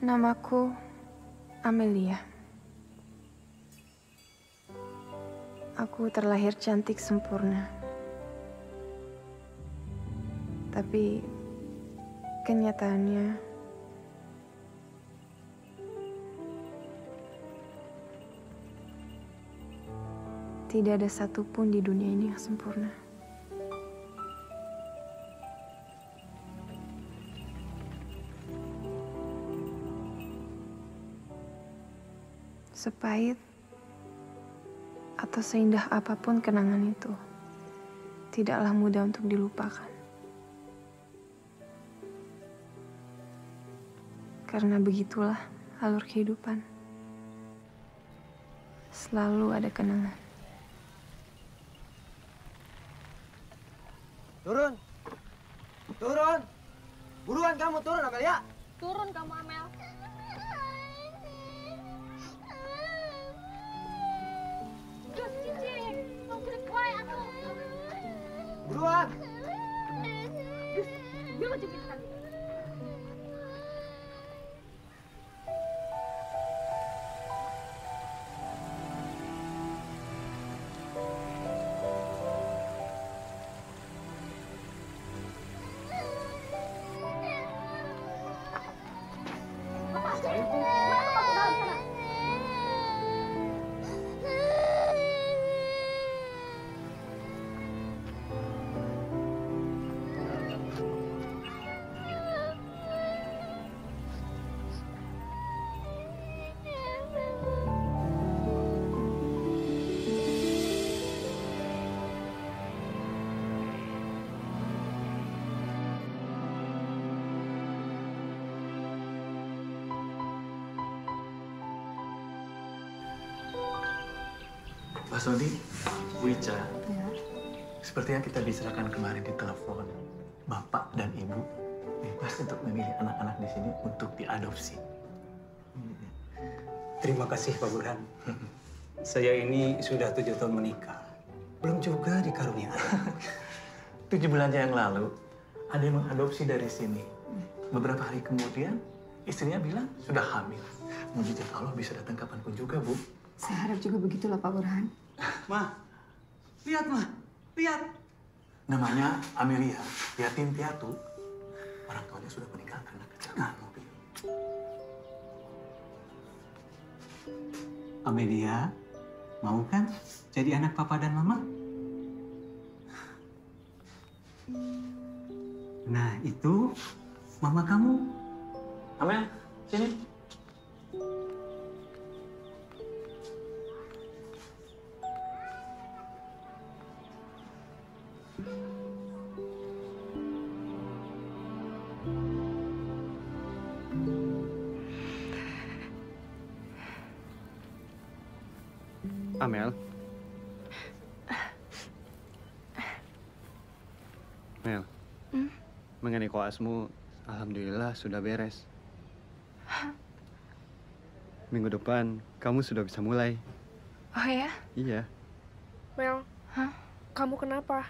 Namaku Amelia. Aku terlahir cantik sempurna. Tapi kenyataannya tidak ada satupun di dunia ini yang sempurna. Sepahit atau seindah apapun kenangan itu, tidaklah mudah untuk dilupakan. Karena begitulah alur kehidupan. Selalu ada kenangan. Turun! Turun! Buruan kamu turun, Amelia! Turun kamu, Amel. Gus, Cici, mau kulit kue atau? Buruan! Gus, dia mau jepit tadi. Pak Sodi, Bu Ica, ya. Sepertinya kita diserahkan kemarin di telepon, Bapak dan Ibu bebas untuk memilih anak-anak di sini untuk diadopsi. Terima kasih Pak Burhan. Saya ini sudah 7 tahun menikah, belum juga dikarunia anak. 7 bulan yang lalu, ada yang mengadopsi dari sini. Beberapa hari kemudian, istrinya bilang sudah hamil. Mujizat Allah bisa datang kapanpun juga, Bu. Saya harap juga begitulah Pak Burhan. Ma, lihat Ma, lihat. Namanya Amelia, yatim piatu. Orang tuanya sudah meninggal karena kecelakaan mobil. Amelia, mau kan jadi anak Papa dan Mama? Nah, itu Mama kamu. Amel, sini. Amel. Mel. Mengenai koasmu, alhamdulillah sudah beres. Minggu depan, kamu sudah bisa mulai. Oh ya? Iya. Mel, kamu kenapa?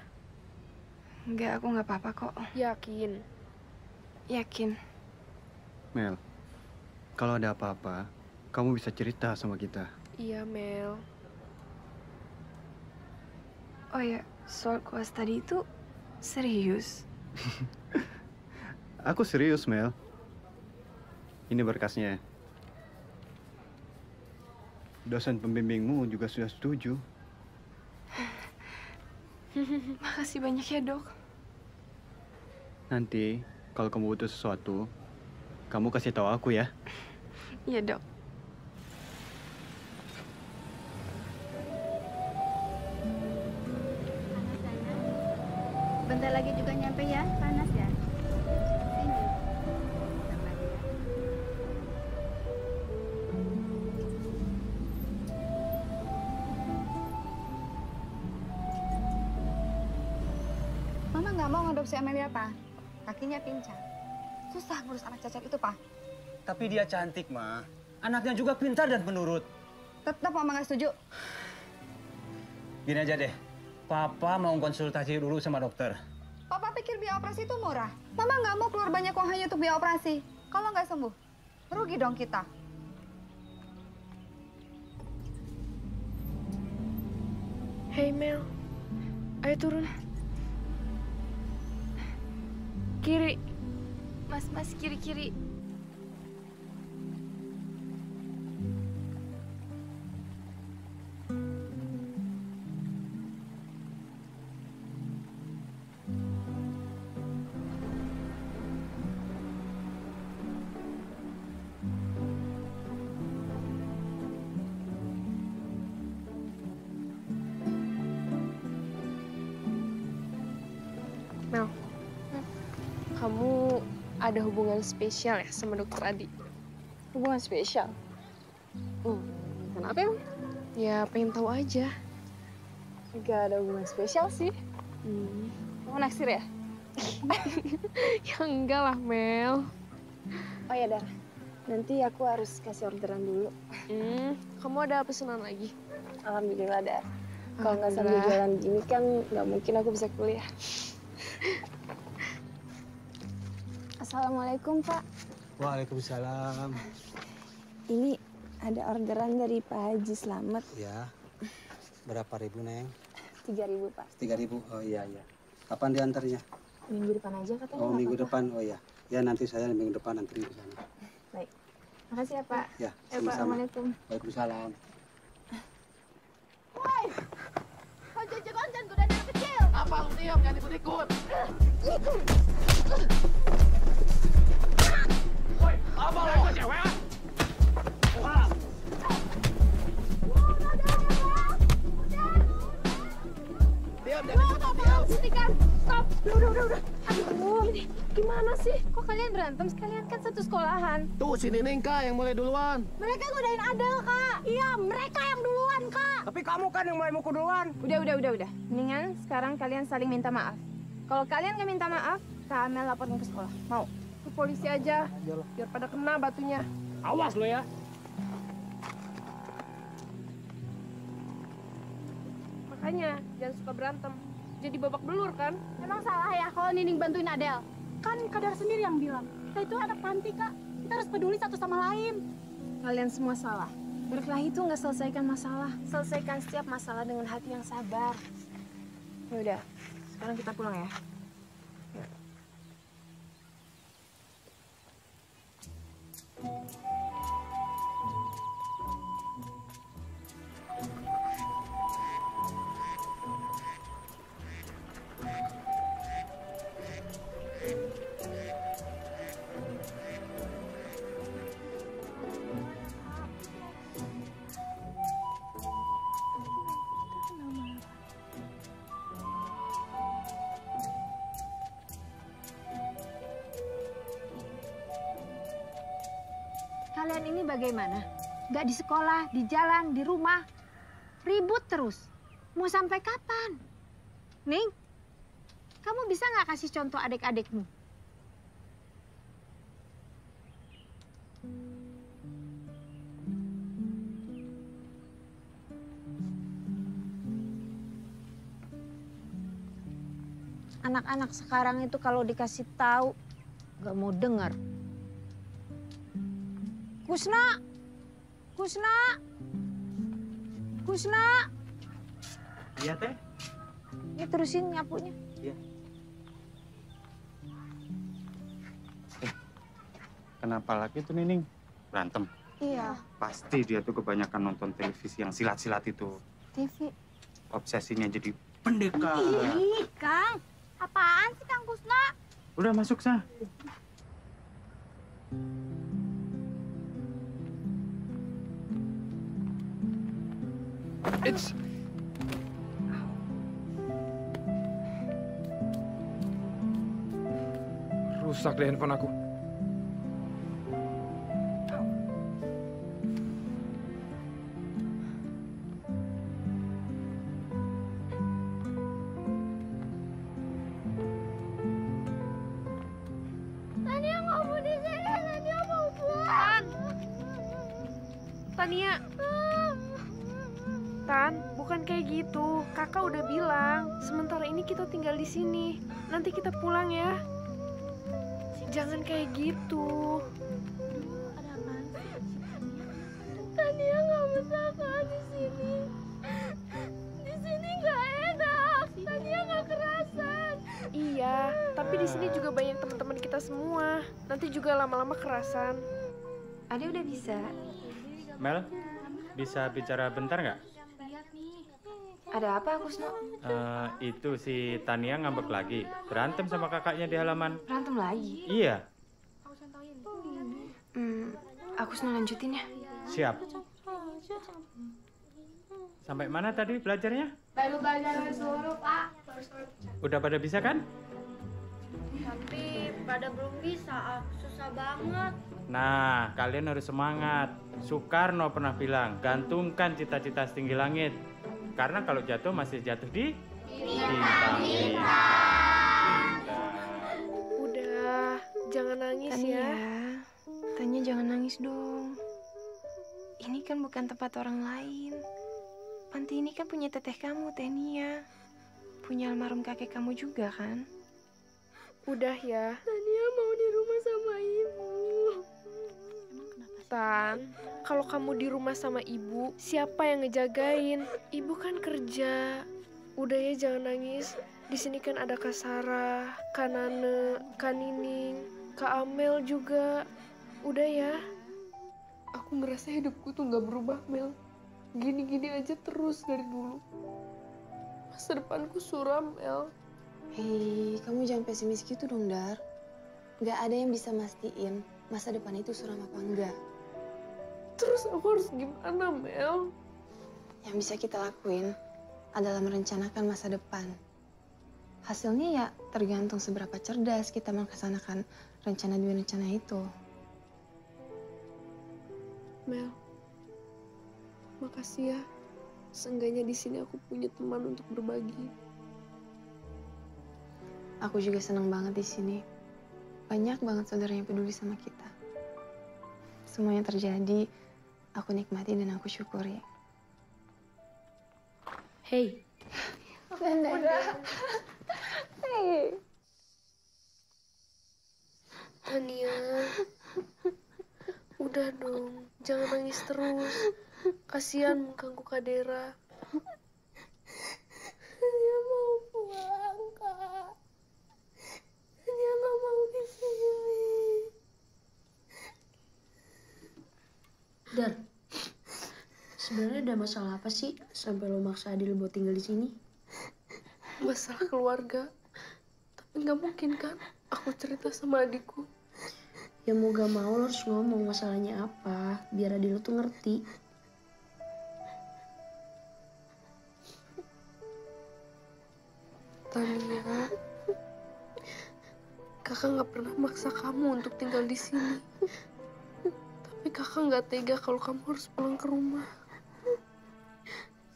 Enggak, aku nggak apa-apa kok. Yakin? Yakin. Mel, kalau ada apa-apa, kamu bisa cerita sama kita. Iya, Mel. Oh ya, soal koas tadi itu serius? Aku serius, Mel. Ini berkasnya. Dosen pembimbingmu juga sudah setuju. Makasih banyak ya, Dok. Nanti, kalau kamu butuh sesuatu, kamu kasih tahu aku ya. Iya, Dok. Bentar lagi juga nyampe ya, panas ya. Sini. Bentar lagi ya. Mama nggak mau ngadopsi Amelia, Pak. Kakinya pincang. Susah ngurus anak cacat itu, Pak. Tapi dia cantik, Ma. Anaknya juga pintar dan penurut. Tetap Mama nggak setuju. Gini aja deh, Papa mau konsultasi dulu sama dokter. Papa pikir biaya operasi itu murah. Mama nggak mau keluar banyak uang hanya untuk biaya operasi. Kalau nggak sembuh, Rugi dong kita. Hei Mel, ayo turun. Kiri. Mas, kiri-kiri. Mel, kamu ada hubungan spesial ya sama Dokter Adi? Hubungan spesial? Kenapa emang? Ya, pengen tahu aja. Gak ada hubungan spesial sih. Kamu naksir ya? Ya enggak lah, Mel. Oh ya, Dar. Nanti aku harus kasih orderan dulu. Kamu ada pesanan lagi? Alhamdulillah, Dar. Kalau nggak sambil jualan gini kan nggak mungkin aku bisa kuliah. Assalamualaikum, Pak. Waalaikumsalam. Ini ada orderan dari Pak Haji Slamet. Ya. Berapa ribu, Neng? 3.000, Pak. 3.000. Oh iya. Kapan diantarnya? Minggu depan aja katanya. Oh, nggak minggu apa-apa. depan. Oh ya. Ya nanti saya minggu depan anterin ke sana. Baik. Makasih ya, Pak. Ya, Pak. sama-sama. Assalamualaikum. Waalaikumsalam. Kau jagoan dan godain anak kecil. Apa lu diam, jangan ikut-ikut. Woi, apa lu? Aku cewek. Wah. Diam, jangan ikut, diam. Hentikan. Stop. Udah. Aduh, ini gimana sih? Kok kalian berantem? Sekalian kan satu sekolahan. Tuh, si Nining, Kak, yang mulai duluan. Mereka godain Adel, Kak. Iya, mereka yang duluan, Kak. Tapi kamu kan yang mulai mukul duluan. Udah. Mendingan sekarang kalian saling minta maaf. Kalau kalian nggak minta maaf, Kak Amel laporin ke sekolah. Mau? Ke polisi aja, biar pada kena batunya. Awas lo ya. Makanya, jangan suka berantem. Jadi babak belur kan? Emang salah ya kalau Nining bantuin Adel? Kan Kadar sendiri yang bilang. Kita itu anak panti, Kak. Kita harus peduli satu sama lain. Kalian semua salah. Berkelahi itu nggak selesaikan masalah. Selesaikan setiap masalah dengan hati yang sabar. Ya udah, sekarang kita pulang ya. Kalian ini bagaimana? Nggak di sekolah, di jalan, di rumah. Ribut terus. Mau sampai kapan? Ning, kamu bisa nggak kasih contoh adik-adikmu? Anak-anak sekarang itu kalau dikasih tahu nggak mau dengar. Kusna! Iya, Teh. Ini terusin nyapunya. Iya. Kenapa lagi tuh Nining? Berantem? Iya, Pasti dia tuh kebanyakan nonton televisi yang silat-silat itu. TV. Obsesinya jadi pendekar. Ih, Kang. Apaan sih, Kang Kusna? Udah masuk, Sah. It's... Rusak deh handphone aku. Tania nggak mau di sini. Tania mau pulang. Tania. Tan, bukan kayak gitu. Kakak udah bilang, sementara ini kita tinggal di sini. Nanti kita pulang ya. Jangan kayak gitu. Ada di sini juga banyak teman-teman kita semua. Nanti juga lama-lama kerasan. Ade udah bisa. Mel, bisa bicara bentar nggak? Ada apa, Kusno? Itu si Tania ngambek lagi. Berantem sama kakaknya di halaman. Berantem lagi? Iya. Kusno lanjutin ya. Siap. Sampai mana tadi belajarnya? Baru belajar suruh, Pak. Udah pada bisa kan? Tapi pada belum bisa, susah banget. Nah, kalian harus semangat. Soekarno pernah bilang, gantungkan cita-cita setinggi langit. Karena kalau jatuh masih jatuh di bintang-bintang. Udah, jangan nangis ya. Tania jangan nangis dong. Ini kan bukan tempat orang lain. Panti ini kan punya teteh kamu, Tania. Punya almarhum kakek kamu juga kan? Udah ya. Tania mau di rumah sama ibu. Tan, kalau kamu di rumah sama ibu, siapa yang ngejagain? Ibu kan kerja. Udah ya, jangan nangis. Di sini kan ada Kak Sarah, Kak Nane, Kak Nining, Kak Amel juga. Udah ya. Aku ngerasa hidupku tuh gak berubah, Mel. Gini-gini aja terus dari dulu. Masa depanku suram, Mel. Hei, kamu jangan pesimis gitu dong, Dar. Gak ada yang bisa mastiin masa depan itu suram apa enggak. Terus aku harus gimana, Mel? Yang bisa kita lakuin adalah merencanakan masa depan. Hasilnya ya tergantung seberapa cerdas kita melaksanakan rencana demi rencana itu. Mel, makasih ya. Seenggaknya di sini aku punya teman untuk berbagi. Aku juga senang banget di sini. Banyak banget saudara yang peduli sama kita. Semua yang terjadi, aku nikmati dan aku syukuri. Hei. Udah. Hey. Tania. Udah dong, jangan nangis terus. Kasihan mengganggu Kak Dera. Tania mau pulang, Kak. Tania nggak mau di sini. Dar, sebenarnya ada masalah apa sih sampai lo maksa Adil buat tinggal di sini? Masalah keluarga. Tapi nggak mungkin kan aku cerita sama adikku. Ya mau gak mau lo harus ngomong masalahnya apa, biar Adil lo tuh ngerti. Tania, kakak nggak pernah maksa kamu untuk tinggal di sini. Tapi kakak nggak tega kalau kamu harus pulang ke rumah.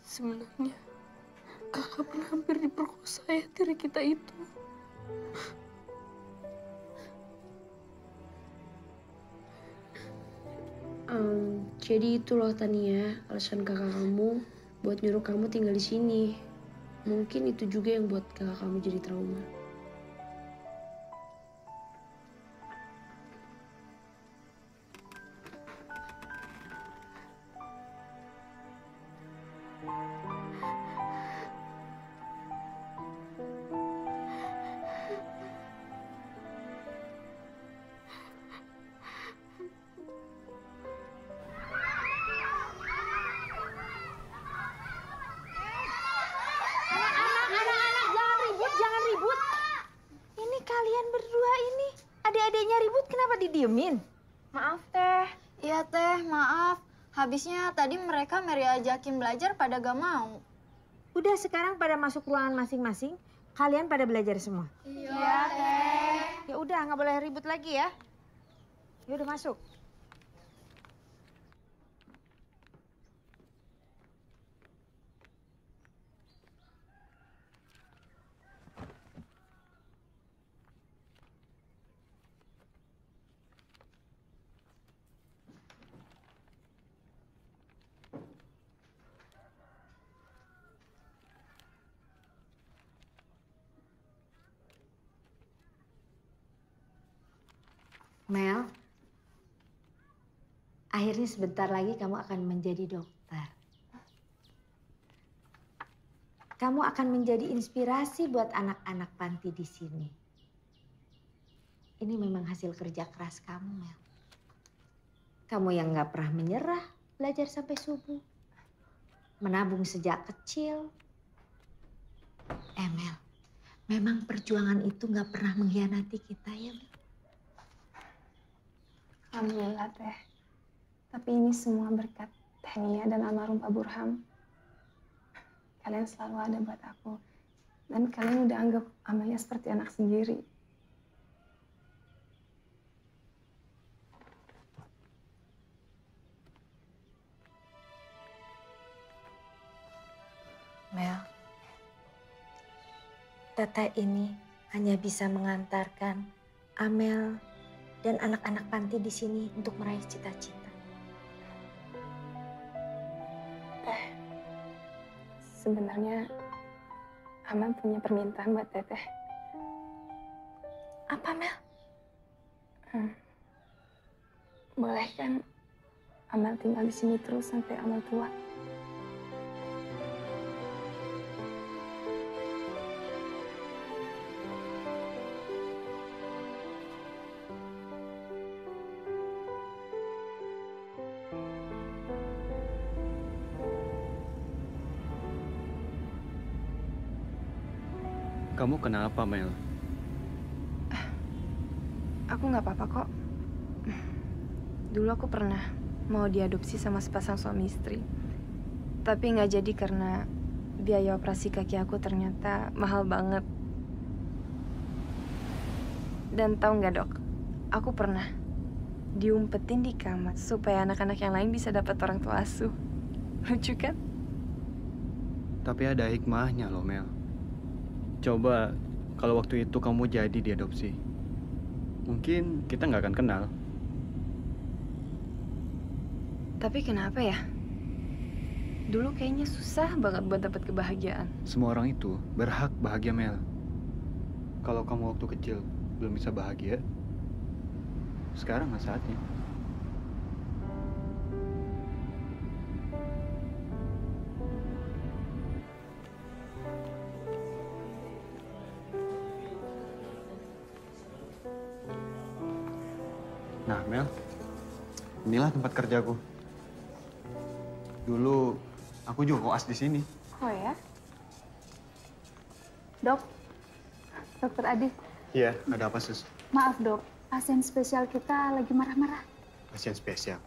Sebenarnya, kakak pernah hampir diperkosa ya diri kita itu. Jadi itu loh Tania, alasan kakak kamu buat nyuruh kamu tinggal di sini. Mungkin itu juga yang buat kakak kamu jadi trauma. Didiemin? Maaf, Teh. Iya, Teh, maaf. Habisnya tadi mereka Mary ajakin belajar pada gak mau. Udah sekarang pada masuk ruangan masing-masing, kalian pada belajar semua? Iya, Teh. Ya udah, nggak boleh ribut lagi ya. Ya udah masuk. Mel, akhirnya sebentar lagi kamu akan menjadi dokter. Kamu akan menjadi inspirasi buat anak-anak panti di sini. Ini memang hasil kerja keras kamu, Mel. Kamu yang nggak pernah menyerah, belajar sampai subuh. Menabung sejak kecil. Mel, memang perjuangan itu nggak pernah mengkhianati kita ya, Mel. Alhamdulillah, Teh. Tapi ini semua berkat Teh Nia dan almarhum Pak Burham. Kalian selalu ada buat aku. Dan kalian udah anggap Amelia seperti anak sendiri. Mel, Tete ini hanya bisa mengantarkan Amel dan anak-anak panti di sini untuk meraih cita-cita. Teh, sebenarnya Amel punya permintaan buat Teteh. Apa, Mel? Boleh kan Amel tinggal di sini terus sampai Amel tua? Kamu kenapa, Mel? Aku nggak apa-apa kok. Dulu aku pernah mau diadopsi sama sepasang suami istri. Tapi nggak jadi karena biaya operasi kaki aku ternyata mahal banget. Dan tahu nggak, Dok? Aku pernah diumpetin di kamar supaya anak-anak yang lain bisa dapat orang tua asuh. Lucu kan? Tapi ada hikmahnya loh, Mel. Coba kalau waktu itu kamu jadi diadopsi. Mungkin kita nggak akan kenal. Tapi kenapa ya? Dulu kayaknya susah banget buat dapat kebahagiaan. Semua orang itu berhak bahagia, Mel. Kalau kamu waktu kecil belum bisa bahagia, sekarang nggak saatnya. Nah, Mel, inilah tempat kerjaku. Dulu aku juga koas di sini. Oh ya? Dok, Dokter Adi. Iya, ada apa, Sus? Maaf dok, pasien spesial kita lagi marah-marah. Pasien spesial.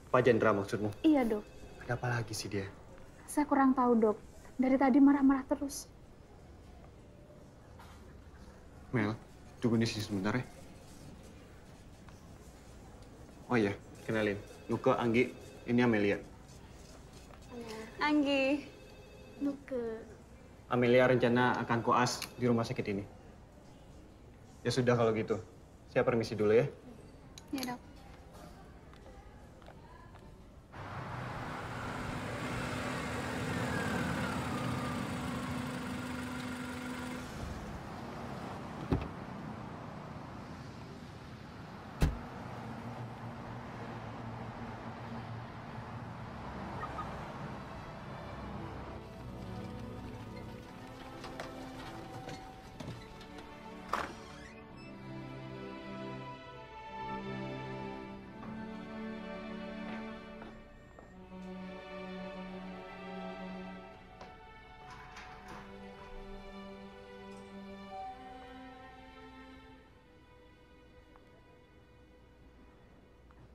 Pak Jendra maksudmu? Iya dok. Ada apa lagi sih dia? Saya kurang tahu dok. Dari tadi marah-marah terus. Mel, tunggu di sini sebentar ya. Oh iya, kenalin. Nuke, Anggi, ini Amelia. Anggi. Nuke. Amelia rencana akan koas di rumah sakit ini. Ya sudah kalau gitu. Saya permisi dulu ya. Iya dok.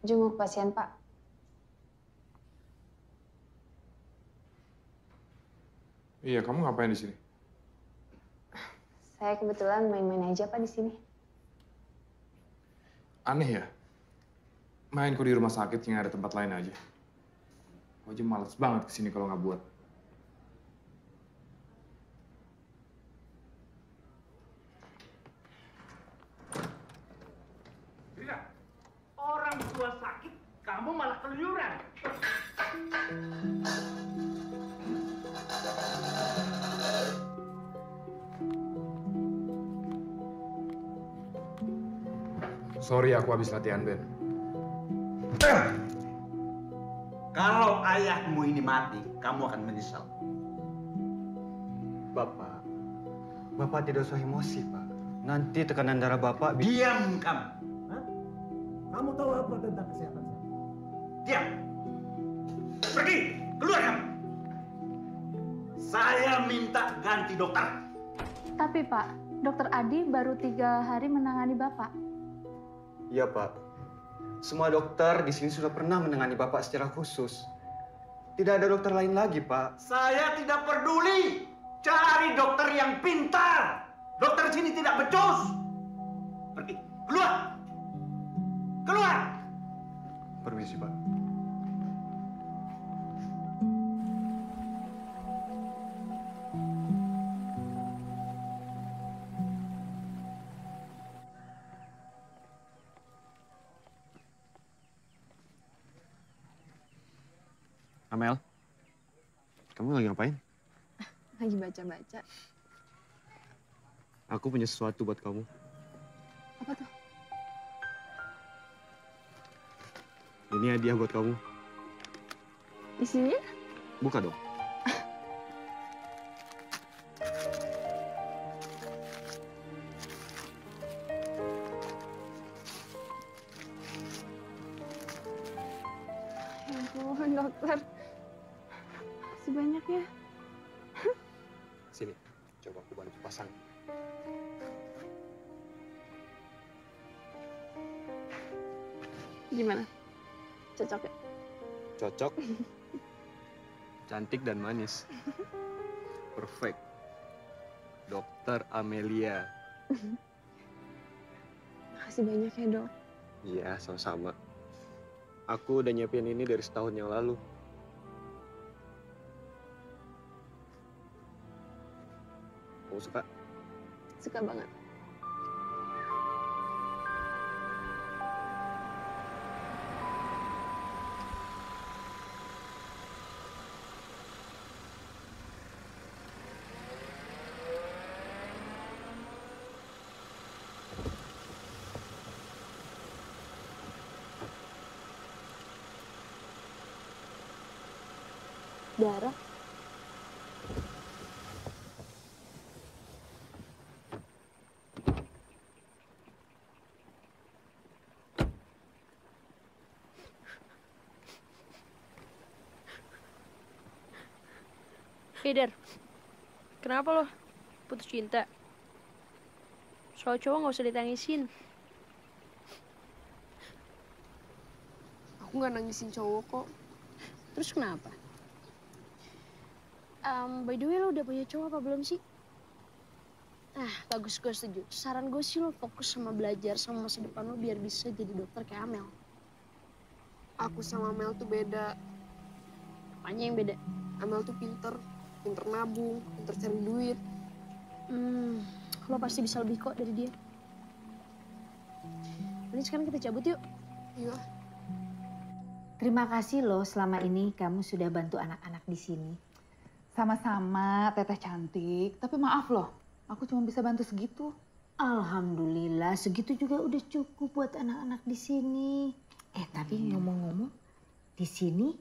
Jenguk pasien, Pak. Iya, kamu ngapain di sini? Saya kebetulan main-main aja, Pak, di sini. Aneh ya? Main kok di rumah sakit yang ada tempat lain aja. Aku aja males banget kesini kalau nggak buat. Orang tua sakit, kamu malah keluyuran. Sorry, aku habis latihan band. Kalau ayahmu ini mati, kamu akan menyesal. Bapak tidak usah emosi, Pak. Nanti tekanan darah Bapak... Diam kamu. Hah? Kamu tahu apa tentang kesehatan saya? Diam. Pergi, keluar kamu. Saya minta ganti dokter. Tapi Pak, Dokter Adi baru 3 hari menangani Bapak. Iya, Pak. Semua dokter di sini sudah pernah menangani Bapak secara khusus. Tidak ada dokter lain lagi, Pak. Saya tidak peduli. Cari dokter yang pintar. Dokter sini tidak becus. Pergi, keluar. Keluar. Permisi, Pak. Amel, kamu lagi ngapain? Lagi baca-baca. Aku punya sesuatu buat kamu. Apa tuh? Ini hadiah buat kamu. Isinya? Buka dong. Ya ampun, dokter. Makasih banyak ya. Sini, coba aku bantu pasang. Gimana? Cocok ya? Cocok. Cantik dan manis. Perfect. Dokter Amelia. Makasih banyak ya, Dok. Iya, sama-sama. Aku udah nyiapin ini dari setahun yang lalu. Kamu suka? Suka banget. Darah. Heider, kenapa lo putus cinta? Soal cowok nggak usah ditangisin. Aku nggak nangisin cowok kok. Terus kenapa? By the way, lo udah punya cowok apa belum sih? Bagus, gue setuju. Saran gue sih lo fokus sama belajar sama masa depan lo biar bisa jadi dokter kayak Amel. Aku sama Amel tuh beda. Apanya yang beda? Amel tuh pinter nabung, pinter cari duit. Lo pasti bisa lebih kok dari dia. Ini sekarang kita cabut yuk. Iya. Terima kasih loh selama ini kamu sudah bantu anak-anak di sini. Sama-sama, Teteh cantik. Tapi maaf loh, aku cuma bisa bantu segitu. Alhamdulillah, segitu juga udah cukup buat anak-anak di sini. Tapi ngomong-ngomong, di sini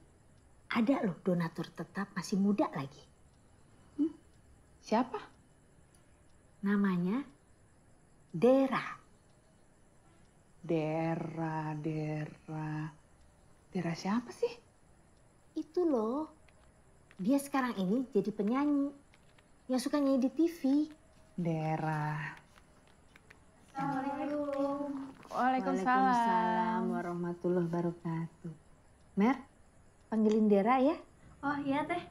ada loh donatur tetap masih muda lagi. Siapa? Namanya Dera. Dera siapa sih? Itu loh. Dia sekarang ini jadi penyanyi yang suka nyanyi di TV. Dera. Assalamualaikum. Waalaikumsalam warahmatullahi wabarakatuh. Mer, panggilin Dera ya. Oh iya teh.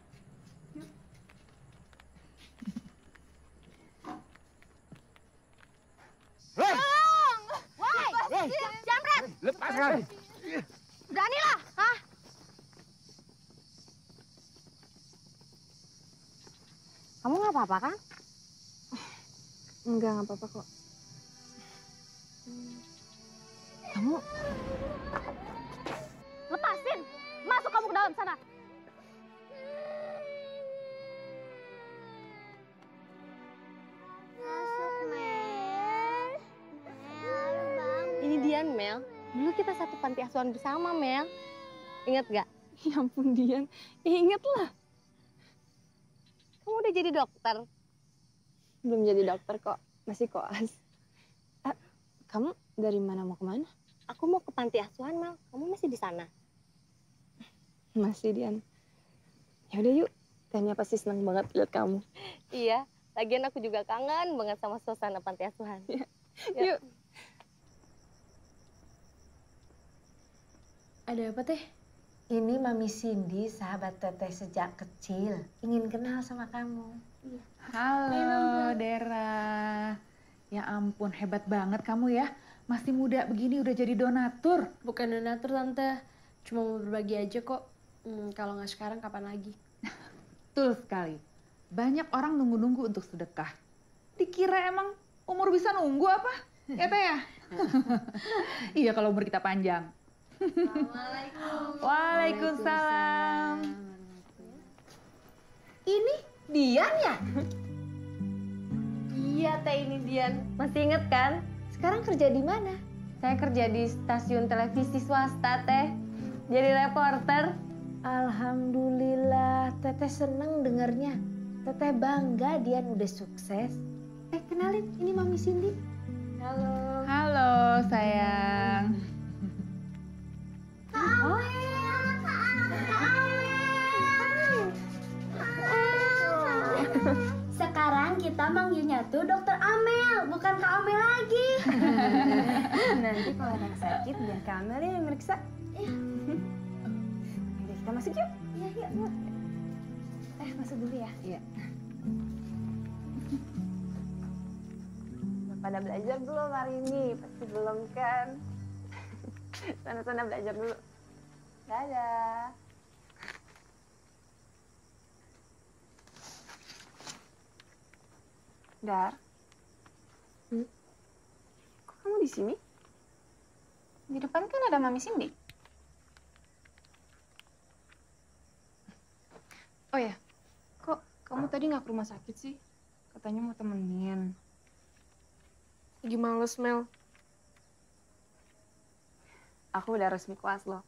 Woi, Jamret! Lepaskan! Beranilah, hah? Kamu nggak apa-apa kan? Enggak apa-apa kok. Kamu... Lepasin! Masuk kamu ke dalam sana! Ini Dian, Mel. Dulu kita satu panti asuhan bersama, Mel. Ingat gak? Ya ampun, Dian. Ingat lah. Kamu udah jadi dokter? Belum jadi dokter kok. Masih koas. Kamu dari mana mau kemana? Aku mau ke panti asuhan, Mel. Kamu masih di sana? Masih, Dian. Yaudah yuk. Tania pasti senang banget lihat kamu. Iya, lagian aku juga kangen banget sama suasana panti asuhan. Yuk. Ada apa, Teh? Ini Mami Cindy, sahabat Teteh sejak kecil. Ingin kenal sama kamu. Halo, Dera. Ya ampun, hebat banget kamu ya. Masih muda begini udah jadi donatur. Bukan donatur, Tante. Cuma mau berbagi aja kok. Kalau nggak sekarang, kapan lagi? Betul sekali. Banyak orang nunggu-nunggu untuk sedekah. Dikira emang umur bisa nunggu apa? Ya, Teh ya? Iya, kalau umur kita panjang. Waalaikumsalam. Ini Dian ya? Iya, Teh, ini Dian. Masih inget kan? Sekarang kerja di mana? Saya kerja di stasiun televisi swasta, Teh. Jadi reporter. Alhamdulillah, Teteh seneng dengernya. Teteh bangga Dian udah sukses. Kenalin, ini Mami Cindy. Halo. Halo, sayang. Sekarang kita manggilnya tuh Dokter Amel, bukan Kak Amel lagi. Nanti kalau ada yang sakit, biar Kak Amel yang meriksa. Yaudah, kita masuk yuk. Iya, yuk. Masuk dulu ya. Iya. Pada belajar belum hari ini? Pasti belum kan? Sana-sana belajar dulu. Dadah. Dar. Kok kamu di sini? Di depan kan ada Mami Cindy. Oh ya, kok kamu tadi nggak ke rumah sakit sih? Katanya mau temenin. Lagi males, Mel. Aku udah resmi kelas loh.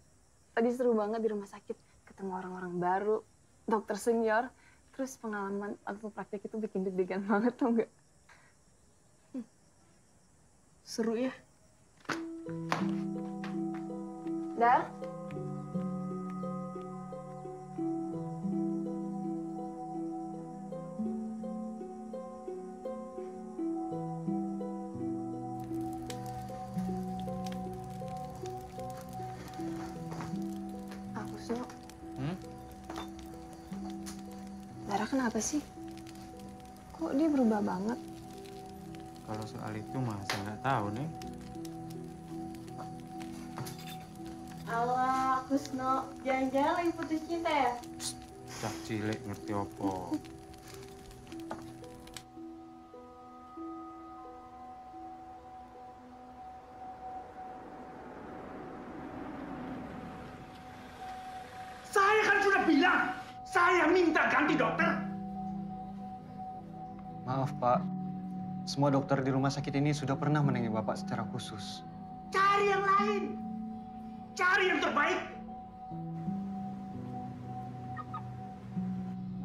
Tadi seru banget di rumah sakit. Ketemu orang-orang baru, dokter senior. Terus pengalaman waktu praktek itu bikin deg-degan banget, tau nggak? Seru ya? Dar? Dara kenapa sih? Kok dia berubah banget? Kalau soal itu mah saya nggak tahu nih. Allah, Kusno, jangan-jangan lagi putus cinta ya? Cak cilik ngerti opo. Saya kan sudah bilang, saya minta ganti dokter. Maaf, Pak. Semua dokter di rumah sakit ini sudah pernah menangani Bapak secara khusus. Cari yang lain. Cari yang terbaik.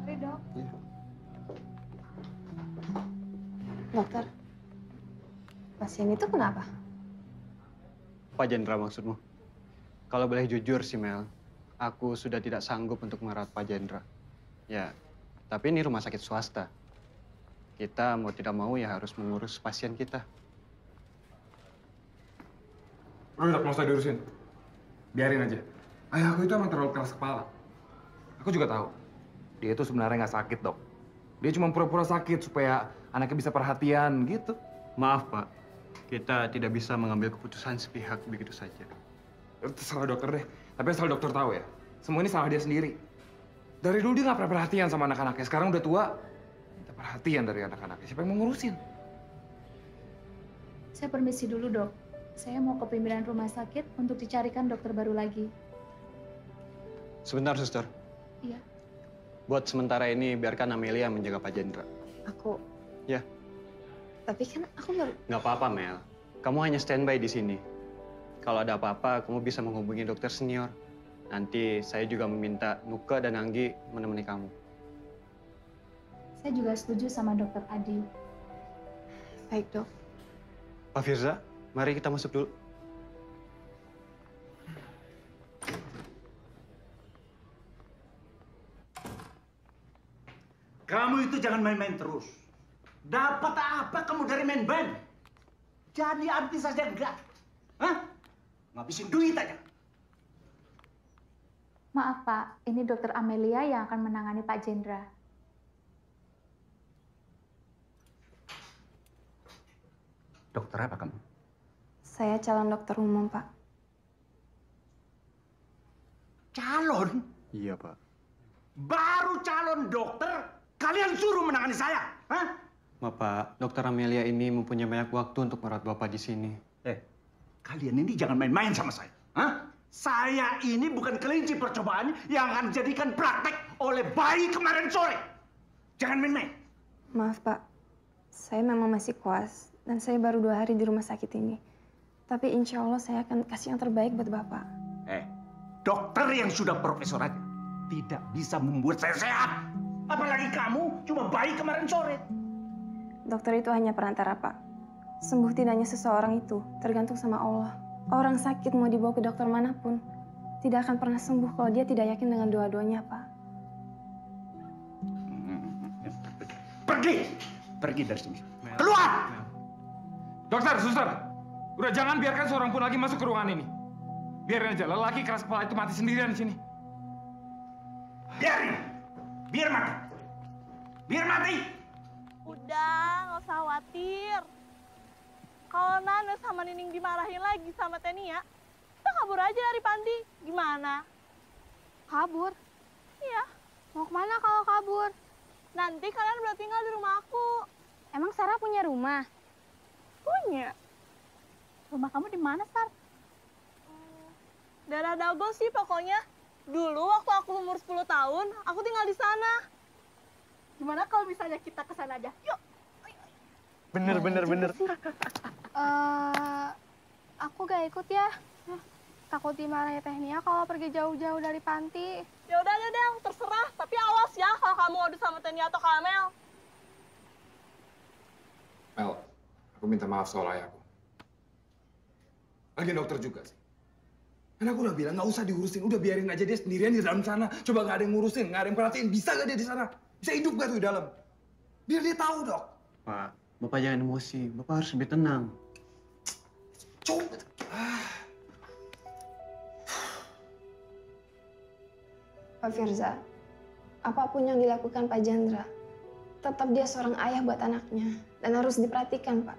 Mari, Dok. Iya. Dokter, pasien itu kenapa? Pak Jendra maksudmu? Kalau boleh jujur sih, Mel, aku sudah tidak sanggup untuk merawat Pak Jendra. Ya, tapi ini rumah sakit swasta. Kita mau tidak mau ya harus mengurus pasien kita. Udah, nggak usah diurusin. Biarin aja. Ayah aku itu emang terlalu keras kepala. Aku juga tahu. Dia itu sebenarnya nggak sakit, Dok. Dia cuma pura-pura sakit supaya anaknya bisa perhatian gitu. Maaf, Pak. Kita tidak bisa mengambil keputusan sepihak begitu saja. Itu salah dokter deh. Tapi asal dokter tahu ya, semua ini salah dia sendiri. Dari dulu dia nggak pernah perhatian sama anak-anaknya. Sekarang udah tua, minta perhatian dari anak-anaknya. Siapa yang mau ngurusin? Saya permisi dulu, Dok. Saya mau ke pimpinan rumah sakit untuk dicarikan dokter baru lagi. Sebentar, Suster. Iya. Buat sementara ini, biarkan Amelia menjaga Pak Jendra. Aku. Ya. Tapi kan aku baru. Nggak apa-apa, Mel. Kamu hanya standby di sini. Kalau ada apa-apa, kamu bisa menghubungi dokter senior. Nanti saya juga meminta Nuka dan Anggi menemani kamu. Saya juga setuju sama dokter Adi. Baik, Dok. Pak Firza, Mari kita masuk dulu. Kamu itu jangan main-main terus. Dapat apa kamu dari main band? Jadi artis saja enggak? Hah? Ngabisin duit aja. Maaf Pak, ini Dokter Amelia yang akan menangani Pak Jendra. Dokter apa kamu? Saya calon dokter umum, Pak. Calon? Iya, Pak. Baru calon dokter, kalian suruh menangani saya? Hah? Bapak, Dokter Amelia ini mempunyai banyak waktu untuk merawat Bapak di sini. Kalian ini jangan main-main sama saya. Hah? Saya ini bukan kelinci percobaan yang akan dijadikan praktek oleh bayi kemarin sore. Jangan main-main. Maaf, Pak. Saya memang masih koas, dan saya baru 2 hari di rumah sakit ini. Tapi insya Allah saya akan kasih yang terbaik buat Bapak. Dokter yang sudah profesor aja tidak bisa membuat saya sehat. Apalagi kamu cuma bayi kemarin sore. Dokter itu hanya perantara, Pak. Sembuh tidaknya seseorang itu tergantung sama Allah. Orang sakit mau dibawa ke dokter manapun, tidak akan pernah sembuh kalau dia tidak yakin dengan doa-doanya, Pak. Pergi! Pergi dari sini. Keluar! Dokter, suster, udah jangan biarkan seorang pun lagi masuk ke ruangan ini. Biarin aja, lelaki keras kepala itu mati sendirian di sini. Biarin! Biar mati! Biar mati! Udah, nggak usah khawatir. Kalau Nana sama Nining dimarahin lagi sama Tenia, kita kabur aja dari panti. Gimana? Kabur? Iya. Mau kemana kalau kabur? Nanti kalian boleh tinggal di rumah aku. Emang Sarah punya rumah? Punya. Rumah kamu di mana, Sar? Daerah Dago sih pokoknya. Dulu waktu aku umur 10 tahun, aku tinggal di sana. Gimana kalau misalnya kita ke sana aja? Yuk. Bener. Aku gak ikut ya. Takut dimarahin Tenia kalau pergi jauh-jauh dari panti. Ya udah deh, terserah. Tapi awas ya kalau kamu adu sama Tenia atau Kamel. Mel, aku minta maaf soal ayahku. Lagi dokter juga sih. Kan aku udah bilang nggak usah diurusin, udah biarin aja dia sendirian di dalam sana. Coba nggak ada yang ngurusin, nggak ada yang perhatiin. Bisa nggak dia di sana? Bisa hidup nggak tuh di dalam? Biar dia tahu, Dok. Pak, Bapak jangan emosi. Bapak harus lebih tenang. Coba. Pak Firza, apapun yang dilakukan Pak Jendra, tetap dia seorang ayah buat anaknya. Dan harus diperhatikan, Pak.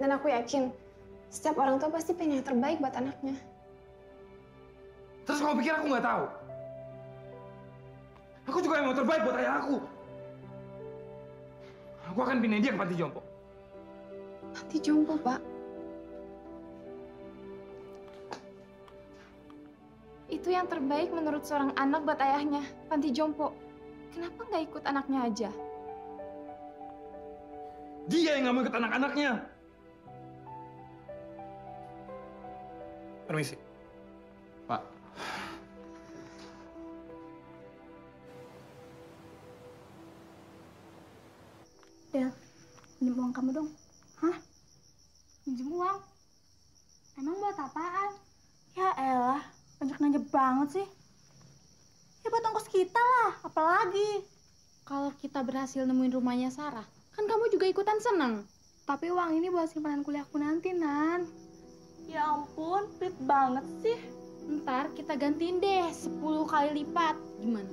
Dan aku yakin, setiap orang tua pasti pengen yang terbaik buat anaknya. Terus kamu pikir aku nggak tahu? Aku juga yang mau terbaik buat ayah aku. Aku akan pindahin dia ke panti jompo. Panti jompo, Pak? Itu yang terbaik menurut seorang anak buat ayahnya, panti jompo. Kenapa nggak ikut anaknya aja? Dia yang nggak mau ikut anak-anaknya. Permisi. Pak. Del, pinjam uang kamu dong. Hah? Pinjam uang? Emang buat apaan? Ya elah, banyak nanya banget sih. Ya buat ongkos kita lah, apalagi. Kalau kita berhasil nemuin rumahnya Sarah, kan kamu juga ikutan seneng. Tapi uang ini buat simpanan kuliahku nanti, Nan. Ya ampun, pelit banget sih. Ntar kita gantiin deh 10 kali lipat. Gimana?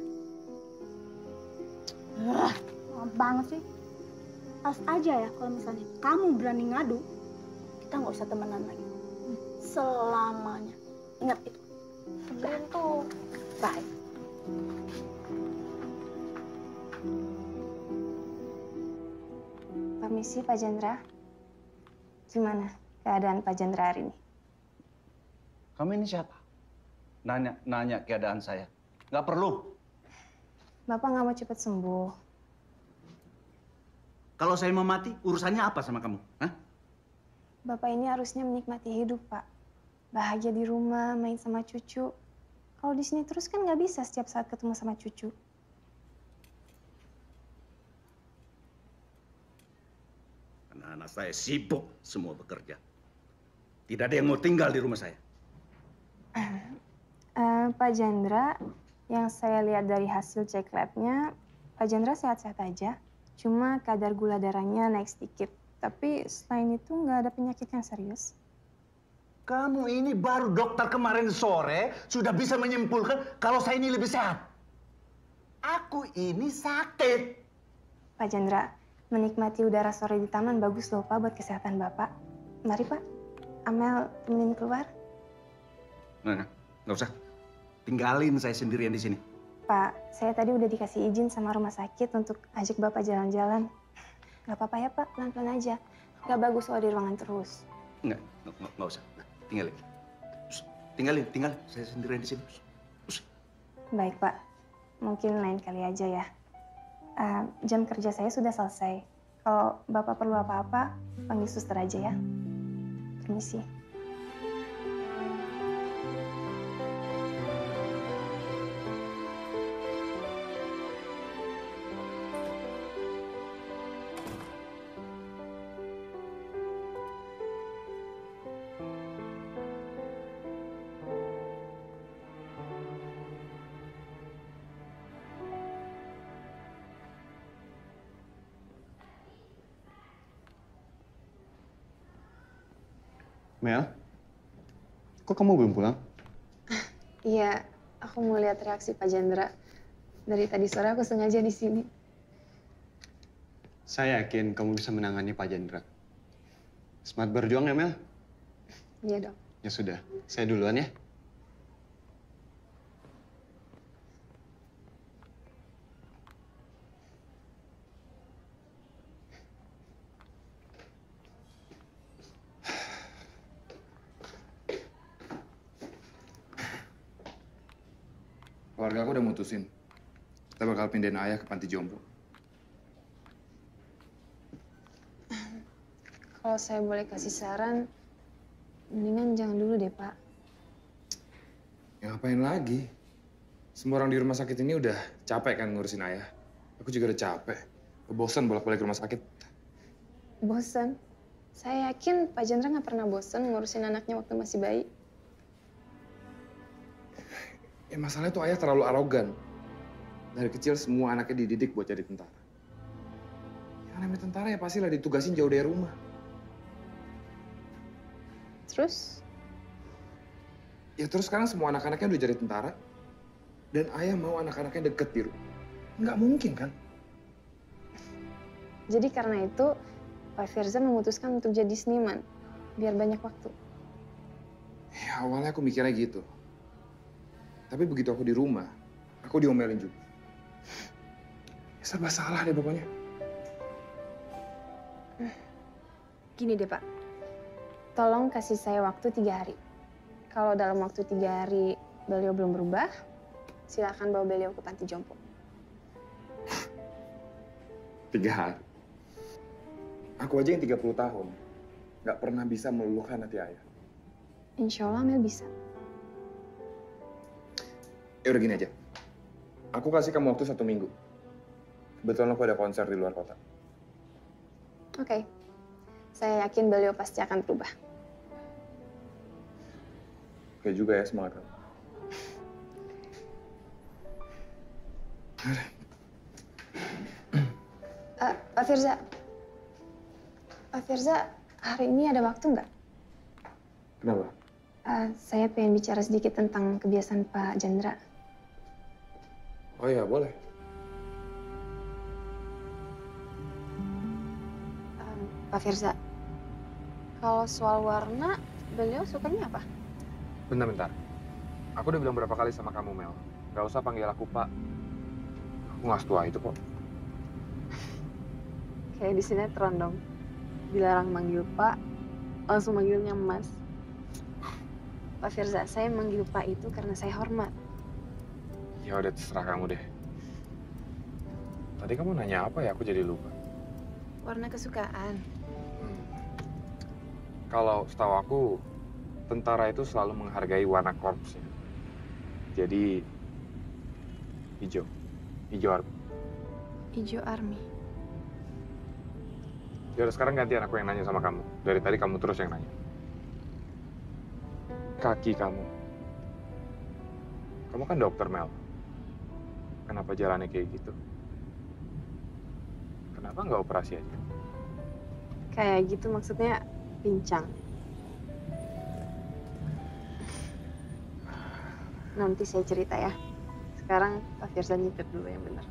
Lama banget sih. Pas aja ya kalau misalnya kamu berani ngadu, kita nggak usah temenan lagi. Selamanya. Ingat itu. Sebelum tuh. Bye. Permisi, Pak Jendra. Gimana keadaan Pak Jendra hari ini? Kamu ini siapa? Nanya keadaan saya. Nggak perlu. Bapak nggak mau cepat sembuh. Kalau saya mau mati, urusannya apa sama kamu? Hah? Bapak ini harusnya menikmati hidup, Pak. Bahagia di rumah, main sama cucu. Kalau di sini terus kan nggak bisa setiap saat ketemu sama cucu. Anak-anak saya sibuk semua bekerja. Tidak ada yang mau tinggal di rumah saya. Pak Jendra, yang saya lihat dari hasil cek labnya, Pak Jendra sehat-sehat aja. Cuma kadar gula darahnya naik sedikit. Tapi selain itu nggak ada penyakit yang serius. Kamu ini baru dokter kemarin sore sudah bisa menyimpulkan kalau saya ini lebih sehat. Aku ini sakit. Pak Jendra, menikmati udara sore di taman bagus loh Pak buat kesehatan Bapak. Mari Pak, Amel temenin keluar. Nggak usah. Tinggalin saya sendirian di sini. Pak, saya tadi udah dikasih izin sama rumah sakit untuk ajak Bapak jalan-jalan. Gak apa-apa ya Pak, pelan-pelan aja. Gak bagus kalau di ruangan terus. Nggak usah. Tinggalin. Tinggalin. Saya sendirian di sini. Baik Pak, mungkin lain kali aja ya. Jam kerja saya sudah selesai. Kalau Bapak perlu apa-apa, panggil suster aja ya. Permisi. Mel, kok kamu belum pulang? Iya, aku mau lihat reaksi Pak Jendra. Dari tadi sore aku sengaja di sini. Saya yakin kamu bisa menangani Pak Jendra. Semangat berjuang ya, Mel? Iya dong. Ya sudah, saya duluan ya. Keluarga aku udah mutusin. Kita bakal pindahin ayah ke panti jompo. Kalau saya boleh kasih saran, mendingan jangan dulu deh, Pak. Ya ngapain lagi? Semua orang di rumah sakit ini udah capek kan ngurusin ayah. Aku juga udah capek. Bosan bolak-balik ke rumah sakit. Bosen? Saya yakin Pak Jendra nggak pernah bosen ngurusin anaknya waktu masih bayi. Ya masalahnya tuh ayah terlalu arogan. Dari kecil semua anaknya dididik buat jadi tentara. Yang namanya tentara ya pastilah ditugasin jauh dari rumah. Terus? Ya terus sekarang semua anak-anaknya udah jadi tentara. Dan ayah mau anak-anaknya deket di rumah. Nggak mungkin kan? Jadi karena itu, Pak Firza memutuskan untuk jadi seniman. Biar banyak waktu. Ya awalnya aku mikirnya gitu. Tapi begitu aku di rumah, aku diomelin juga. Ya, serba salah deh pokoknya. Gini deh, Pak. Tolong kasih saya waktu 3 hari. Kalau dalam waktu 3 hari beliau belum berubah, silakan bawa beliau ke panti jompo. 3 hari? Aku aja yang 30 tahun, nggak pernah bisa meluluhkan hati ayah. Insya Allah Mel bisa. Ya udah gini aja. Aku kasih kamu waktu 1 minggu. Kebetulan aku ada konser di luar kota. Oke. Saya yakin beliau pasti akan berubah. Oke juga ya, semangat kamu. Pak Firza. Pak Firza, hari ini ada waktu nggak? Kenapa? Saya pengen bicara sedikit tentang kebiasaan Pak Jendra. Oh iya, boleh. Pak Firza, kalau soal warna, beliau sukanya apa? Bentar. Aku udah bilang berapa kali sama kamu, Mel. Gak usah panggil aku Pak. Aku nggak setua itu kok. Kayak di sinetron dong. Dilarang manggil Pak, langsung manggilnya Mas. Pak Firza, saya manggil Pak itu karena saya hormat. Ya udah terserah kamu deh. Tadi kamu nanya apa ya? Aku jadi lupa. Warna kesukaan. Kalau setahu aku, tentara itu selalu menghargai warna korpsnya. Jadi, hijau. Hijau army. Hijau army. Ya udah sekarang gantian aku yang nanya sama kamu. Dari tadi kamu terus yang nanya. kaki kamu. Kamu kan dokter, Mel. Kenapa jalannya kayak gitu? Kenapa nggak operasi aja? Kayak gitu maksudnya pincang. Nanti saya cerita ya. Sekarang Pak Firza nyetir dulu yang benar.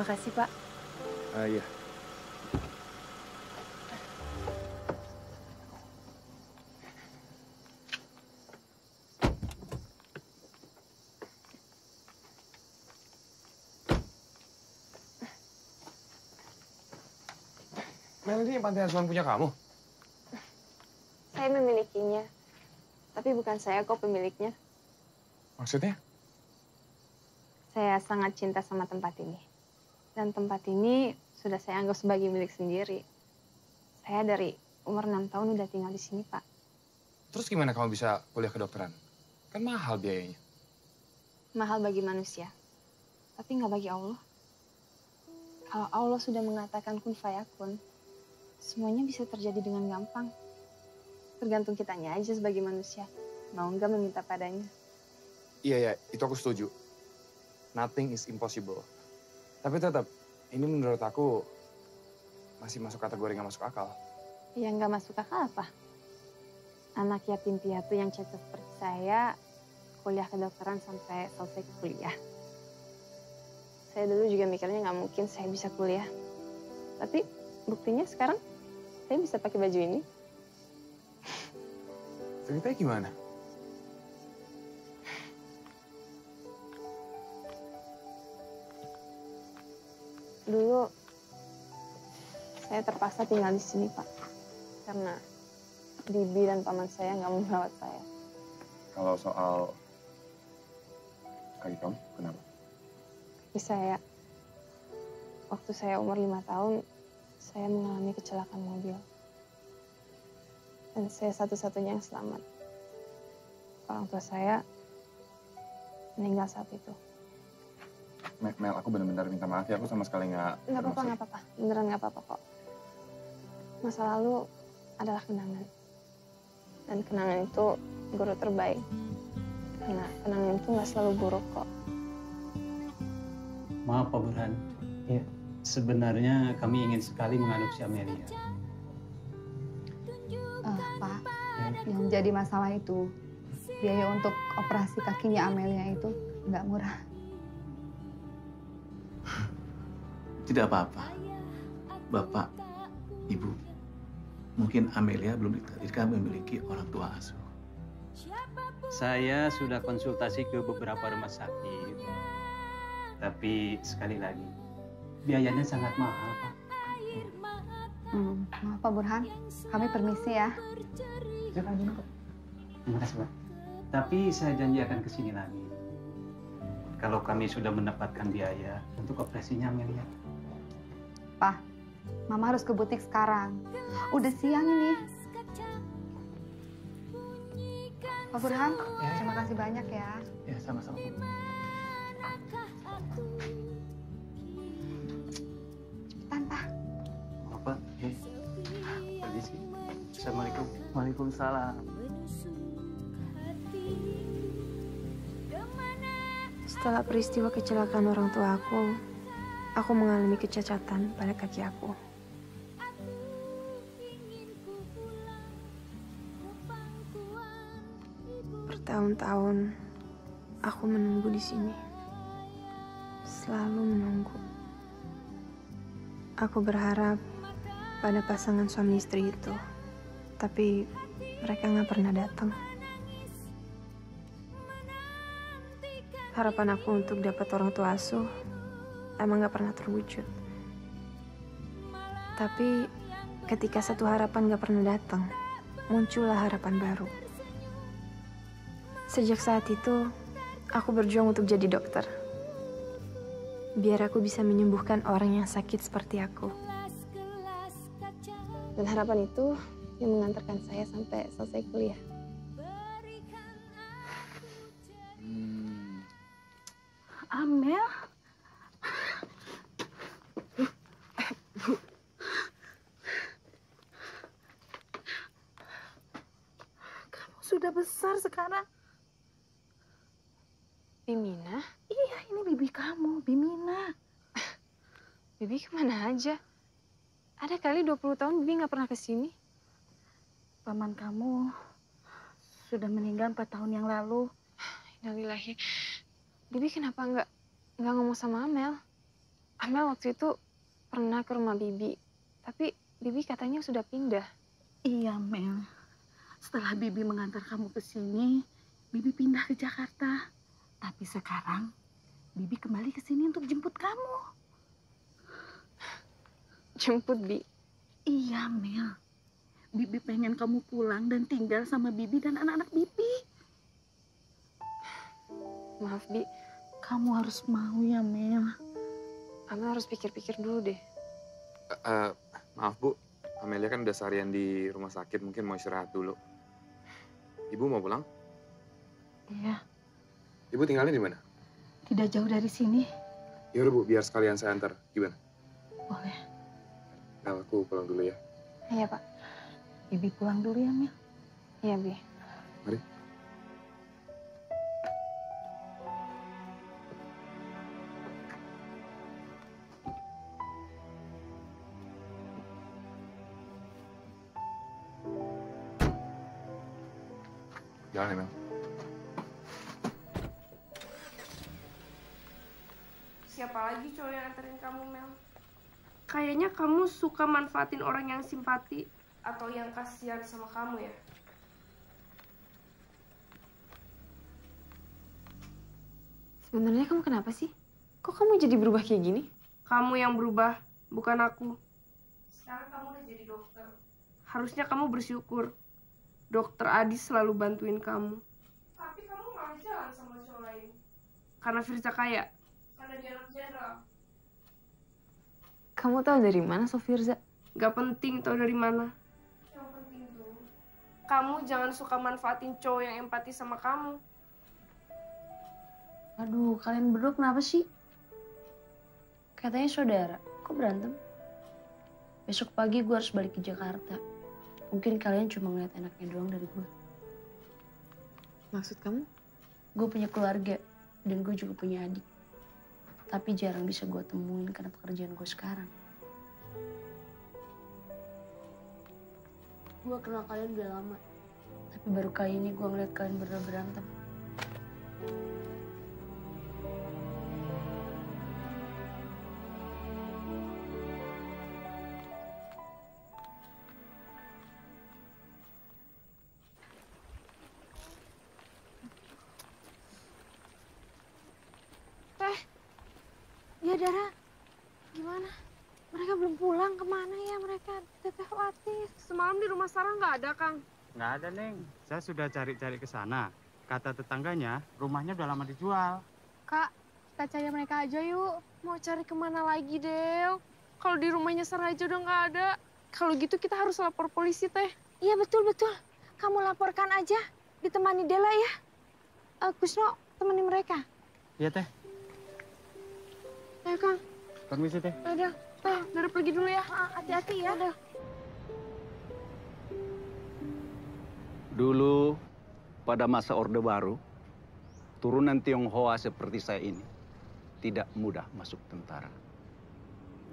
Makasih, Pak. Iya. Mel, ini panti asuhan punya kamu? Saya memilikinya. Tapi bukan saya kok pemiliknya. Maksudnya? Saya sangat cinta sama tempat ini. Dan tempat ini sudah saya anggap sebagai milik sendiri. Saya dari umur 6 tahun udah tinggal di sini, Pak. Terus gimana kamu bisa kuliah kedokteran? Kan mahal biayanya. Mahal bagi manusia, tapi nggak bagi Allah. Kalau Allah sudah mengatakan kun fayakun, semuanya bisa terjadi dengan gampang. Tergantung kitanya aja sebagai manusia. Mau nggak meminta padanya. Iya, itu aku setuju. Nothing is impossible. Tapi tetap, ini menurut aku masih masuk kategori nggak masuk akal. Yang nggak masuk akal apa? Anak yatim piatu yang cacat seperti saya kuliah kedokteran sampai selesai kuliah. Saya dulu juga mikirnya nggak mungkin saya bisa kuliah. Tapi buktinya sekarang saya bisa pakai baju ini. Ceritanya gimana? Dulu saya terpaksa tinggal di sini, Pak, karena bibi dan paman saya nggak mau merawat saya. Kalau soal kaki kamu, kenapa? Waktu saya umur 5 tahun, saya mengalami kecelakaan mobil. Dan saya satu-satunya yang selamat. Orang tua saya meninggal saat itu. Mel, aku benar-benar minta maaf ya, aku sama sekali nggak apa-apa. Beneran nggak apa-apa kok. Masa lalu adalah kenangan. Dan kenangan itu guru terbaik. Karena kenangan itu nggak selalu buruk kok. Maaf Pak Burhan. Ya, sebenarnya kami ingin sekali mengadopsi Amelia. Pak, yang jadi masalah itu biaya untuk operasi kakinya Amelia itu nggak murah. Tidak apa-apa. Bapak, Ibu, mungkin Amelia belum ditakdirkan memiliki orang tua asuh. Saya sudah konsultasi ke beberapa rumah sakit. Tapi sekali lagi, biayanya sangat mahal, Pak. Maaf Pak Burhan, kami permisi ya. Jangan dulu, Pak. Terima kasih, Pak. Tapi saya janji akan kesini lagi. Kalau kami sudah mendapatkan biaya untuk operasinya Amelia. Pak, Mama harus ke butik sekarang. Udah siang ini. Pak Burhan, terima kasih banyak ya. Ya, sama-sama. Cepetan, Pak. Apa? Permisi. Assalamualaikum. Waalaikumsalam. Setelah peristiwa kecelakaan orang tua aku mengalami kecacatan pada kaki aku. Bertahun-tahun aku menunggu di sini. Selalu menunggu. Aku berharap pada pasangan suami istri itu. Tapi mereka nggak pernah datang. Harapan aku untuk dapat orang tua asuh emang gak pernah terwujud. Tapi ketika satu harapan gak pernah datang, muncullah harapan baru. Sejak saat itu, aku berjuang untuk jadi dokter. Biar aku bisa menyembuhkan orang yang sakit seperti aku. Dan harapan itu yang mengantarkan saya sampai selesai kuliah. Amel. Kamu sudah besar sekarang. Bimina? Iya, ini bibi kamu, Bimina. Bibi kemana aja? Ada kali 20 tahun Bibi nggak pernah kesini. Paman kamu sudah meninggal 4 tahun yang lalu. Innalillahi. Bibi kenapa nggak ngomong sama Amel? Amel waktu itu pernah ke rumah Bibi, tapi Bibi katanya sudah pindah. Iya, Mel. Setelah Bibi mengantar kamu ke sini, Bibi pindah ke Jakarta. Tapi sekarang Bibi kembali ke sini untuk jemput kamu. Jemput, Bi? Iya, Mel. Bibi pengen kamu pulang dan tinggal sama Bibi dan anak-anak Bibi. Maaf, Bi. Kamu harus mau ya, Mel. Amel harus pikir-pikir dulu deh. Maaf, Bu. Amelia kan udah seharian di rumah sakit, mungkin mau istirahat dulu. Ibu mau pulang? Iya, Ibu tinggalnya di mana? tidak jauh dari sini. Yaudah, Bu, biar sekalian saya antar. Gimana? Boleh. Nah, aku pulang dulu ya. Iya, Pak. Bibi pulang dulu ya, Mel. Iya, Bi. Mari. Jalan ya, Mel. Siapa lagi cowok yang anterin kamu, Mel? Kayaknya kamu suka manfaatin orang yang simpati atau yang kasihan sama kamu ya? Sebenarnya kamu kenapa sih? Kok kamu jadi berubah kayak gini? Kamu yang berubah, bukan aku. Sekarang kamu udah jadi dokter. Harusnya kamu bersyukur. Dokter Adi selalu bantuin kamu. Tapi kamu malah jalan sama cowok lain. Karena Firza kaya. Karena dia anak jenderal. Kamu tahu dari mana Sofirza? Gak penting tahu dari mana. Yang penting tuh, kamu jangan suka manfaatin cowok yang empati sama kamu. Aduh, kalian berdua kenapa sih? Katanya saudara, kok berantem? Besok pagi gue harus balik ke Jakarta. Mungkin kalian cuma ngeliat enaknya doang dari gue. Maksud kamu? Gue punya keluarga, dan gue juga punya adik. Tapi jarang bisa gue temuin karena pekerjaan gue sekarang. Gue kenal kalian udah lama. Tapi baru kali ini gue ngeliat kalian berdua berantem. Ya, Dara. Gimana? Mereka belum pulang. Kemana ya mereka? Teteh khawatir. Semalam di rumah Sarah nggak ada, Kang. Nggak ada, Neng. Saya sudah cari-cari ke sana. Kata tetangganya, rumahnya udah lama dijual. Kak, kita cari mereka aja yuk. Mau cari kemana lagi, Del? Kalau di rumahnya Sarah aja udah nggak ada. Kalau gitu kita harus lapor polisi, Teh. Iya, betul-betul. Kamu laporkan aja. Ditemani Dela ya. Kusno, temani mereka. Iya, Teh. Ayo, Kang. Permisi, Teh. Ada. Teh, Dara pergi dulu ya. Hati-hati ya. Ada. Dulu, pada masa Orde Baru, turunan Tionghoa seperti saya ini tidak mudah masuk tentara.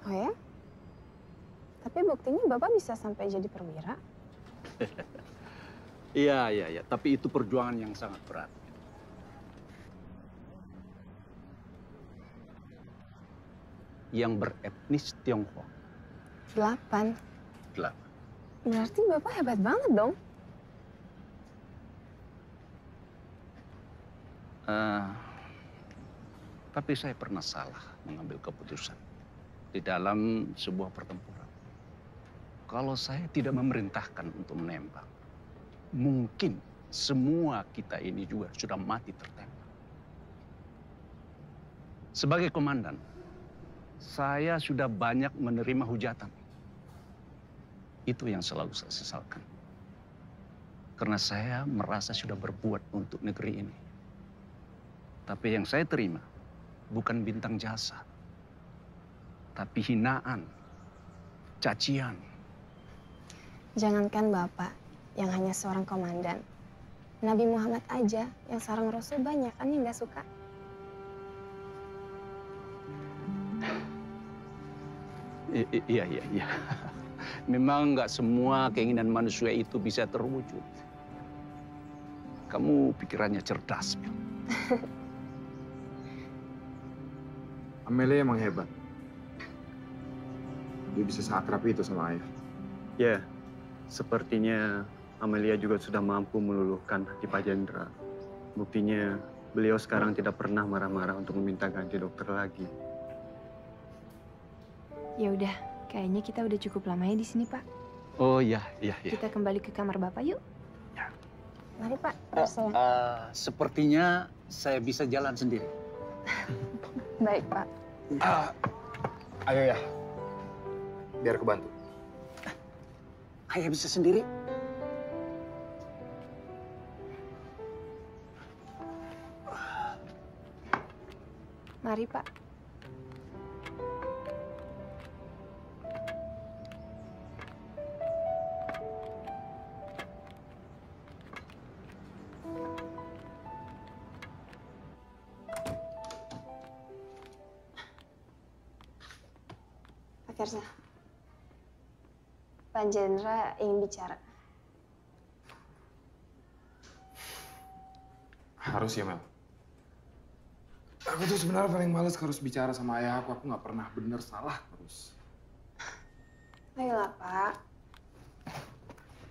Oh ya? Tapi buktinya Bapak bisa sampai jadi perwira. Iya. Tapi itu perjuangan yang sangat berat. Yang beretnis Tionghoa. 8. 8. Berarti Bapak hebat banget dong. Tapi saya pernah salah mengambil keputusan di dalam sebuah pertempuran. Kalau saya tidak memerintahkan untuk menembak, mungkin semua kita ini juga sudah mati tertembak. Sebagai komandan, saya sudah banyak menerima hujatan. Itu yang selalu saya sesalkan. Karena saya merasa sudah berbuat untuk negeri ini. Tapi yang saya terima bukan bintang jasa, tapi hinaan, cacian. Jangankan Bapak yang hanya seorang komandan. Nabi Muhammad aja yang seorang Rasul banyak kan yang gak suka. Iya. Memang nggak semua keinginan manusia itu bisa terwujud. Kamu pikirannya cerdas, Mel. Amelia emang hebat. Dia bisa seakrab itu sama ayah. Ya, sepertinya Amelia juga sudah mampu meluluhkan hati Pak Jendra. Buktinya beliau sekarang tidak pernah marah-marah untuk meminta ganti dokter lagi. Ya udah, kayaknya kita udah cukup lama ya di sini, Pak. Oh iya. Kita kembali ke kamar Bapak yuk. Mari Pak, Sepertinya saya bisa jalan sendiri. Baik Pak. Ayo ya, biar aku bantu. Ayah bisa sendiri. Mari Pak. Pak Firza, Pak Jendra ingin bicara. Harus ya, Mel. Aku tuh sebenarnya paling males harus bicara sama ayah aku. Aku nggak pernah bener salah terus. Ayolah Pak,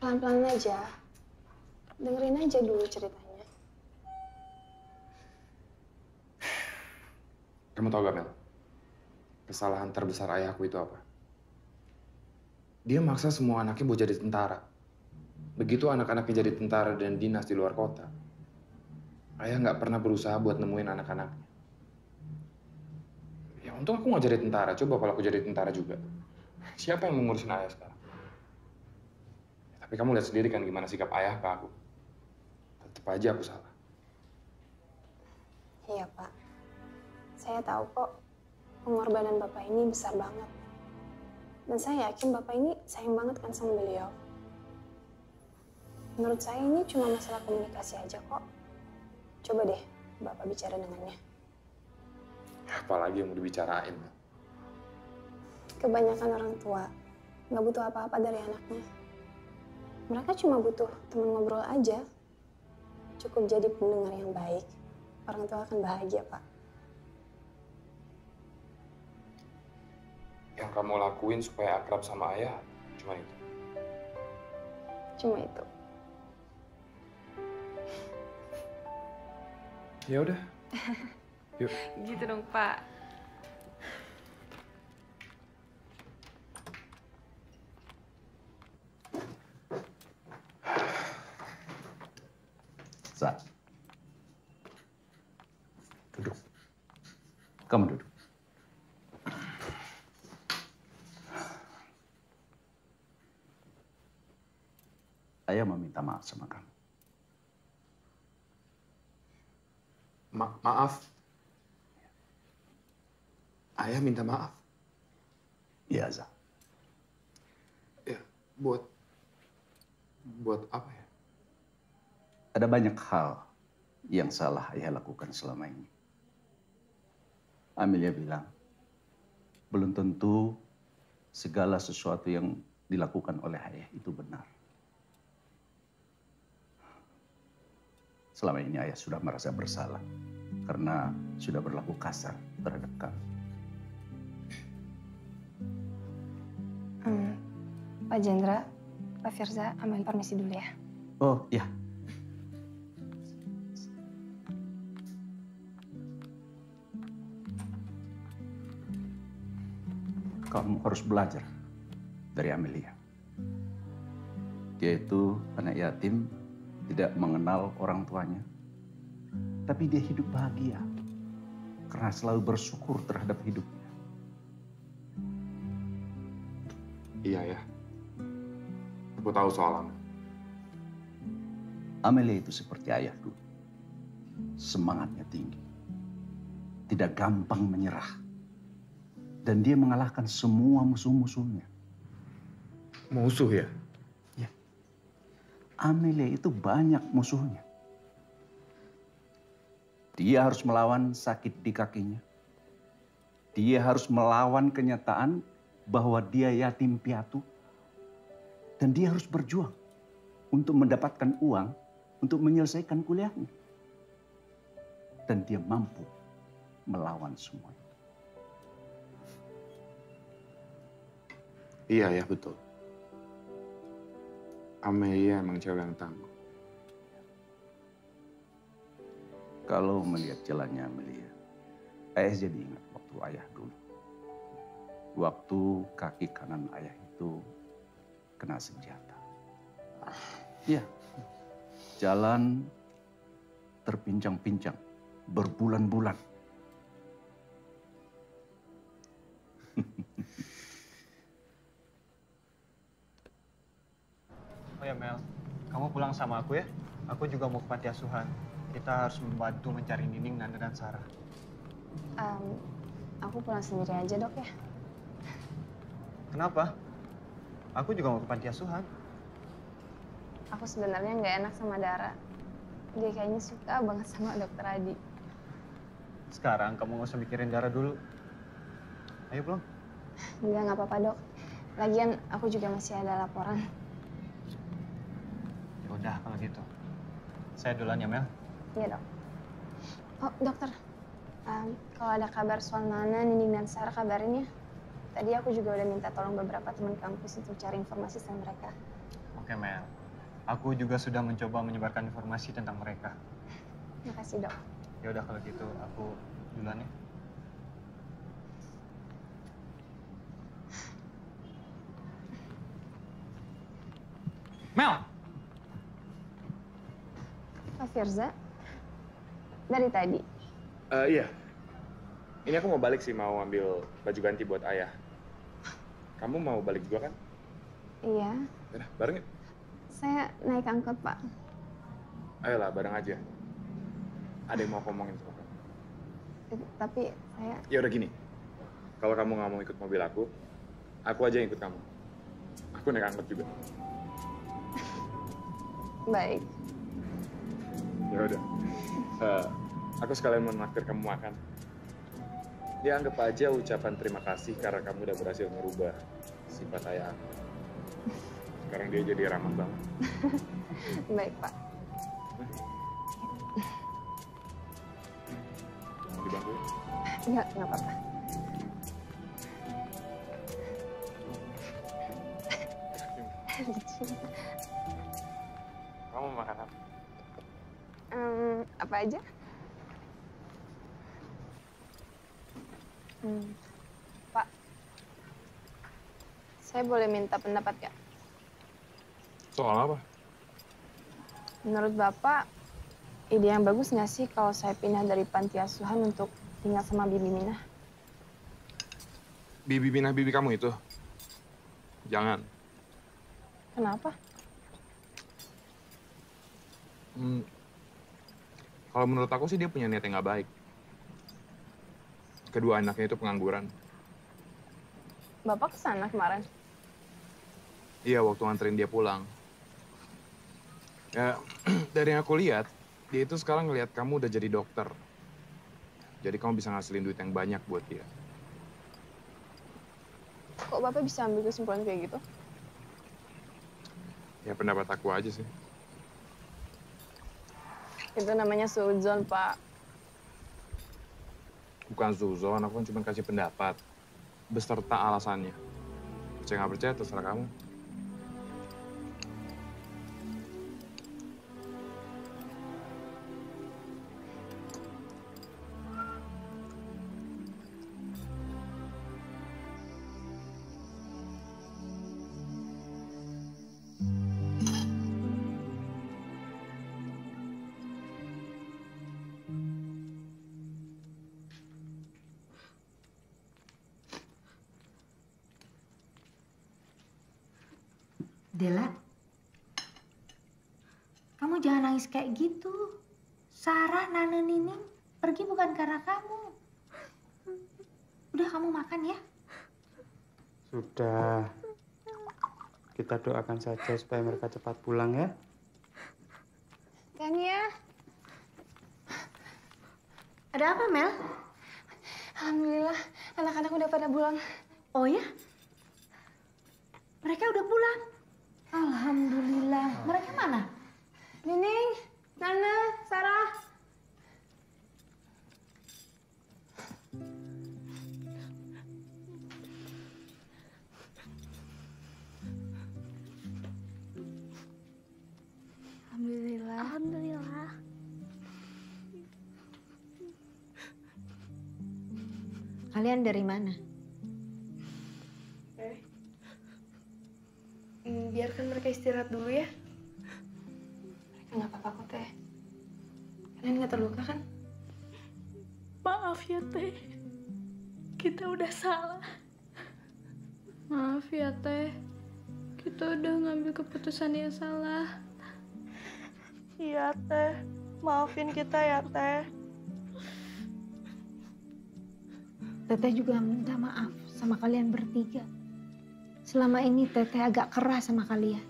pelan-pelan aja. Dengerin aja dulu ceritanya. Kamu tau gak, Mel? Kesalahan terbesar ayahku itu apa? Dia maksa semua anaknya buat jadi tentara. Begitu anak-anaknya jadi tentara dan dinas di luar kota, ayah nggak pernah berusaha buat nemuin anak-anaknya. Ya untung aku nggak jadi tentara. Coba kalau aku jadi tentara juga. Siapa yang mau ngurusin ayah sekarang? Ya, tapi kamu lihat sendiri kan gimana sikap ayah ke aku. Tetep aja aku salah. Iya Pak, saya tahu kok pengorbanan Bapak ini besar banget. Dan saya yakin Bapak ini sayang banget kan sama beliau. Menurut saya ini cuma masalah komunikasi aja kok. Coba deh Bapak bicara dengannya. Apalagi yang mau dibicarain, Mel. Kebanyakan orang tua nggak butuh apa-apa dari anaknya. Mereka cuma butuh teman ngobrol aja. Cukup jadi pendengar yang baik. Orang tua akan bahagia, Pak. Yang kamu lakuin supaya akrab sama ayah cuma itu. Cuma itu. Ya udah. Yuk. Gitu dong, Pak. Sa. Duduk. Kamu duduk. Ayah meminta maaf sama kamu. Maaf? Ayah minta maaf? Iya, Za. Ya, buat apa ya? Ada banyak hal yang salah ayah lakukan selama ini. Amelia bilang, belum tentu segala sesuatu yang dilakukan oleh ayah itu benar. Selama ini ayah sudah merasa bersalah karena sudah berlaku kasar terhadap kamu. Pak Jendra, Pak Firza, ambil permisi dulu ya. Oh, iya. Kamu harus belajar dari Amelia. Dia itu anak yatim, tidak mengenal orang tuanya. Tapi dia hidup bahagia karena selalu bersyukur terhadap hidupnya. Iya ya. Aku tahu soal Ame. Amelia itu seperti ayah dulu. Semangatnya tinggi. Tidak gampang menyerah. Dan dia mengalahkan semua musuh-musuhnya. Musuh ya? Ya. Amelia itu banyak musuhnya. Dia harus melawan sakit di kakinya. Dia harus melawan kenyataan bahwa dia yatim piatu. Dan dia harus berjuang untuk mendapatkan uang untuk menyelesaikan kuliahnya. Dan dia mampu melawan semua itu. Iya ya, betul. Amelia emang cewek yang tangguh. Kalau melihat jalannya Amelia, ayah jadi ingat waktu ayah dulu. Waktu kaki kanan ayah itu kena senjata. Iya, jalan terpincang-pincang berbulan-bulan. Oh ya Mel, kamu pulang sama aku ya. Aku juga mau ke panti asuhan. Kita harus membantu mencari Nining, Nanda, dan Sarah. Aku pulang sendiri aja, Dok, ya. Kenapa? Aku juga mau ke panti asuhan. Aku sebenarnya nggak enak sama Dara. Dia kayaknya suka banget sama Dokter Adi. Sekarang kamu nggak usah mikirin Dara dulu. Ayo pulang. Nggak apa-apa, Dok. Lagian aku juga masih ada laporan. Ya udah kalau gitu. Saya duluan ya, Mel. Iya, Dok. Oh, Dokter. Kalau ada kabar soal Nana, Nining, dan Sarah kabarin ya. Tadi aku juga udah minta tolong beberapa teman kampus untuk cari informasi tentang mereka. Oke, Mel. Aku juga sudah mencoba menyebarkan informasi tentang mereka. Makasih, Dok. Ya udah kalau gitu, aku duluan ya. Mel! Pak Firza, dari tadi? Iya. Ini aku mau balik sih, mau ambil baju ganti buat ayah. Kamu mau balik juga kan? Iya. Yaudah, bareng yuk. Saya naik angkot, Pak. Ayolah, bareng aja. Ada yang mau aku ngomongin sama kamu. Tapi saya... Ya udah gini, kalau kamu nggak mau ikut mobil aku aja yang ikut kamu. Aku naik angkot juga. Baik. Ya udah. Aku sekalian mau naktir kamu makan. Ya anggap aja ucapan terima kasih karena kamu udah berhasil merubah sifat ayah aku. Sekarang dia jadi ramah banget. Baik, Pak. Dibantuin? Nggak apa-apa. Kamu mau makan apa? Apa aja? Pak, saya boleh minta pendapat nggak? Soal apa? Menurut Bapak, ide yang bagus nggak sih kalau saya pindah dari panti asuhan untuk tinggal sama Bibi Minah? Bibi Minah bibi kamu itu? Jangan. Kenapa? Kalau menurut aku sih dia punya niat yang nggak baik. Kedua anaknya itu pengangguran. Bapak kesana kemarin? Iya, waktu nganterin dia pulang. Ya, dari yang aku lihat, dia itu sekarang ngelihat kamu udah jadi dokter. Jadi kamu bisa ngasilin duit yang banyak buat dia. Kok Bapak bisa ambil kesimpulan kayak gitu? Ya pendapat aku aja sih. Itu namanya suudzon, Pak. Bukan suzon, aku kan cuma kasih pendapat. Beserta alasannya. Percaya nggak percaya, terserah kamu. Dela, kamu jangan nangis kayak gitu. Sarah, Nana, Nining pergi bukan karena kamu. Udah, kamu makan ya. Sudah. Kita doakan saja supaya mereka cepat pulang ya. Tania. Ada apa, Mel? Alhamdulillah, anak-anak udah pada pulang. Oh ya? Mereka udah pulang? Alhamdulillah. Mereka mana? Nining, Nana, Sarah. Alhamdulillah. Alhamdulillah. Kalian dari mana? Biarkan mereka istirahat dulu ya. Mereka nggak apa-apa kok, Teh. Kalian nggak terluka kan? Maaf ya, Teh. Kita udah salah. Maaf ya, Teh. Kita udah ngambil keputusan yang salah. Iya, Teh. Maafin kita ya, Teh. Teteh juga minta maaf sama kalian bertiga. Selama ini Teteh agak keras sama kalian.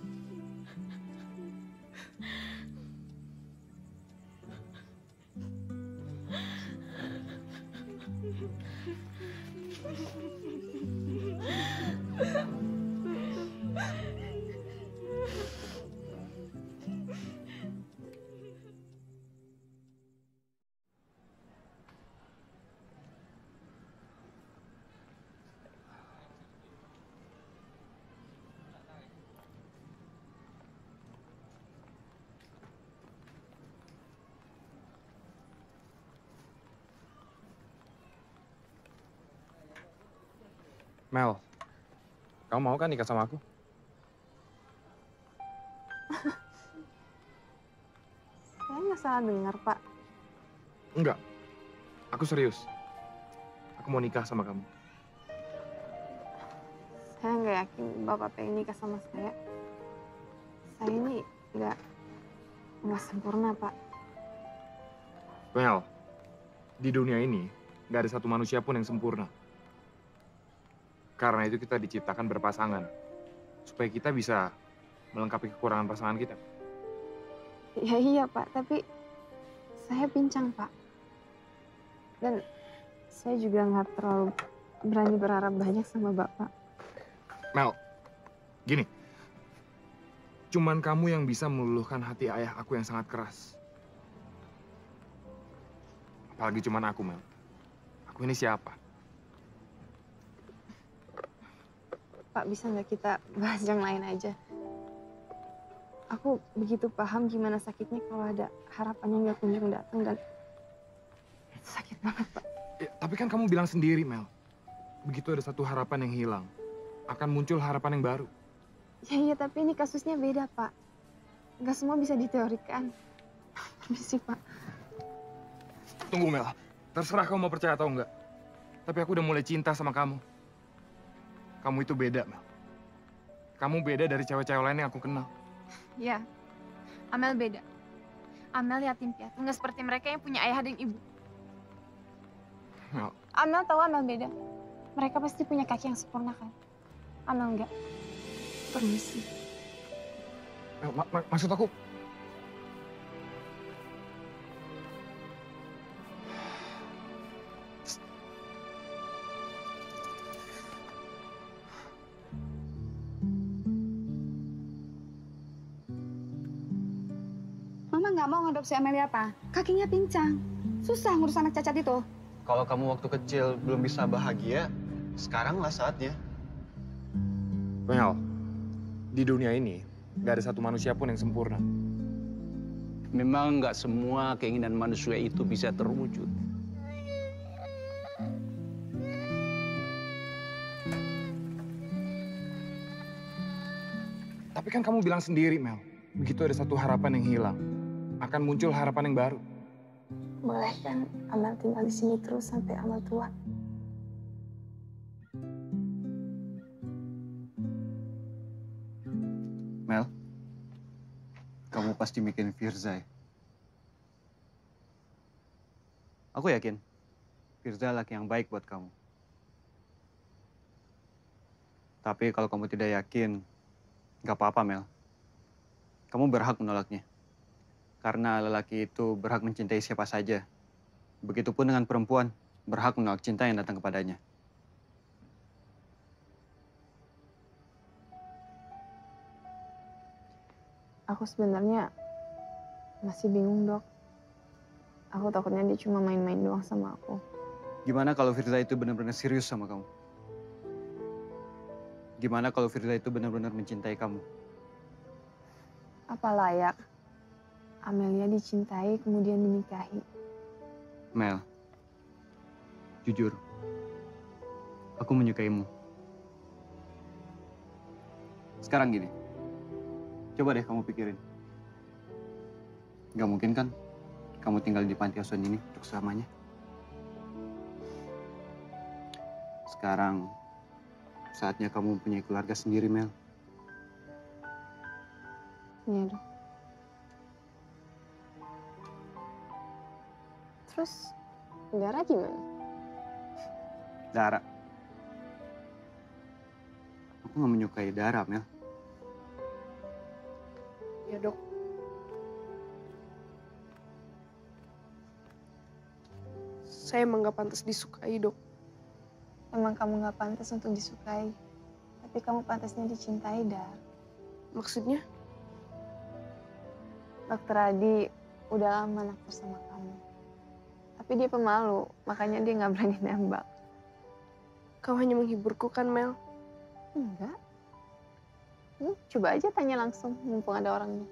Mel, kamu mau kan nikah sama aku? Saya nggak salah dengar, Pak. Enggak, aku serius. Aku mau nikah sama kamu. Saya nggak yakin Bapak pengen nikah sama saya. Saya ini nggak sempurna, Pak. Mel, di dunia ini nggak ada satu manusia pun yang sempurna. Karena itu kita diciptakan berpasangan. Supaya kita bisa melengkapi kekurangan pasangan kita. Ya iya, Pak. Tapi saya pincang, Pak. Dan saya juga nggak terlalu berani berharap banyak sama Bapak. Mel, gini. Cuman kamu yang bisa meluluhkan hati ayah aku yang sangat keras. Apalagi cuman aku, Mel. Aku ini siapa? Pak, bisa nggak kita bahas yang lain aja? Aku begitu paham gimana sakitnya kalau ada harapan yang nggak kunjung datang dan itu sakit banget, Pak. Ya, tapi kan kamu bilang sendiri, Mel. Begitu ada satu harapan yang hilang, akan muncul harapan yang baru. Ya iya, tapi ini kasusnya beda, Pak. Nggak semua bisa diteorikan. Permisi, Pak. Tunggu, Mel. Terserah kamu mau percaya atau enggak. Tapi aku udah mulai cinta sama kamu. Kamu itu beda, Mel. Kamu beda dari cewek-cewek lain yang aku kenal. Ya, Amel beda. Amel yatim piatu, nggak seperti mereka yang punya ayah dan ibu. Mel, Amel tahu Amel beda. Mereka pasti punya kaki yang sempurna kan? Amel enggak. Permisi. Mel, maksud aku... Mama nggak mau ngadopsi Amelia, apa? Kakinya pincang. Susah ngurus anak cacat itu. Kalau kamu waktu kecil belum bisa bahagia, sekaranglah saatnya. Mel, di dunia ini nggak ada satu manusia pun yang sempurna. Memang nggak semua keinginan manusia itu bisa terwujud. Tapi kan kamu bilang sendiri, Mel. Begitu ada satu harapan yang hilang, akan muncul harapan yang baru. Boleh kan Amel tinggal di sini terus sampai Amel tua? pasti mikirin Firza ya. Aku yakin Firza laki yang baik buat kamu. Tapi kalau kamu tidak yakin, nggak apa-apa, Mel. Kamu berhak menolaknya. Karena lelaki itu berhak mencintai siapa saja. Begitupun dengan perempuan, berhak menolak cinta yang datang kepadanya. Aku sebenarnya masih bingung, Dok. Aku takutnya dia cuma main-main doang sama aku. Gimana kalau Firza itu benar-benar serius sama kamu? Gimana kalau Firza itu benar-benar mencintai kamu? Apa layak Amelia dicintai kemudian dinikahi? Mel, jujur, aku menyukaimu. Sekarang gini, coba deh kamu pikirin. Gak mungkin kan kamu tinggal di panti asuhan ini untuk selamanya? Sekarang saatnya kamu mempunyai keluarga sendiri, Mel. Iya, Dok. Terus, Dara gimana? Dara. Aku gak menyukai Dara, Mel. Ya, Dok. Saya emang gak pantas disukai, Dok. Emang kamu gak pantas untuk disukai. Tapi kamu pantasnya dicintai, Dar. Maksudnya? Dokter Adi udah lama naksir sama kamu. Tapi dia pemalu, makanya dia gak berani nembak. Kau hanya menghiburku kan, Mel? Enggak. Coba aja tanya langsung, mumpung ada orangnya.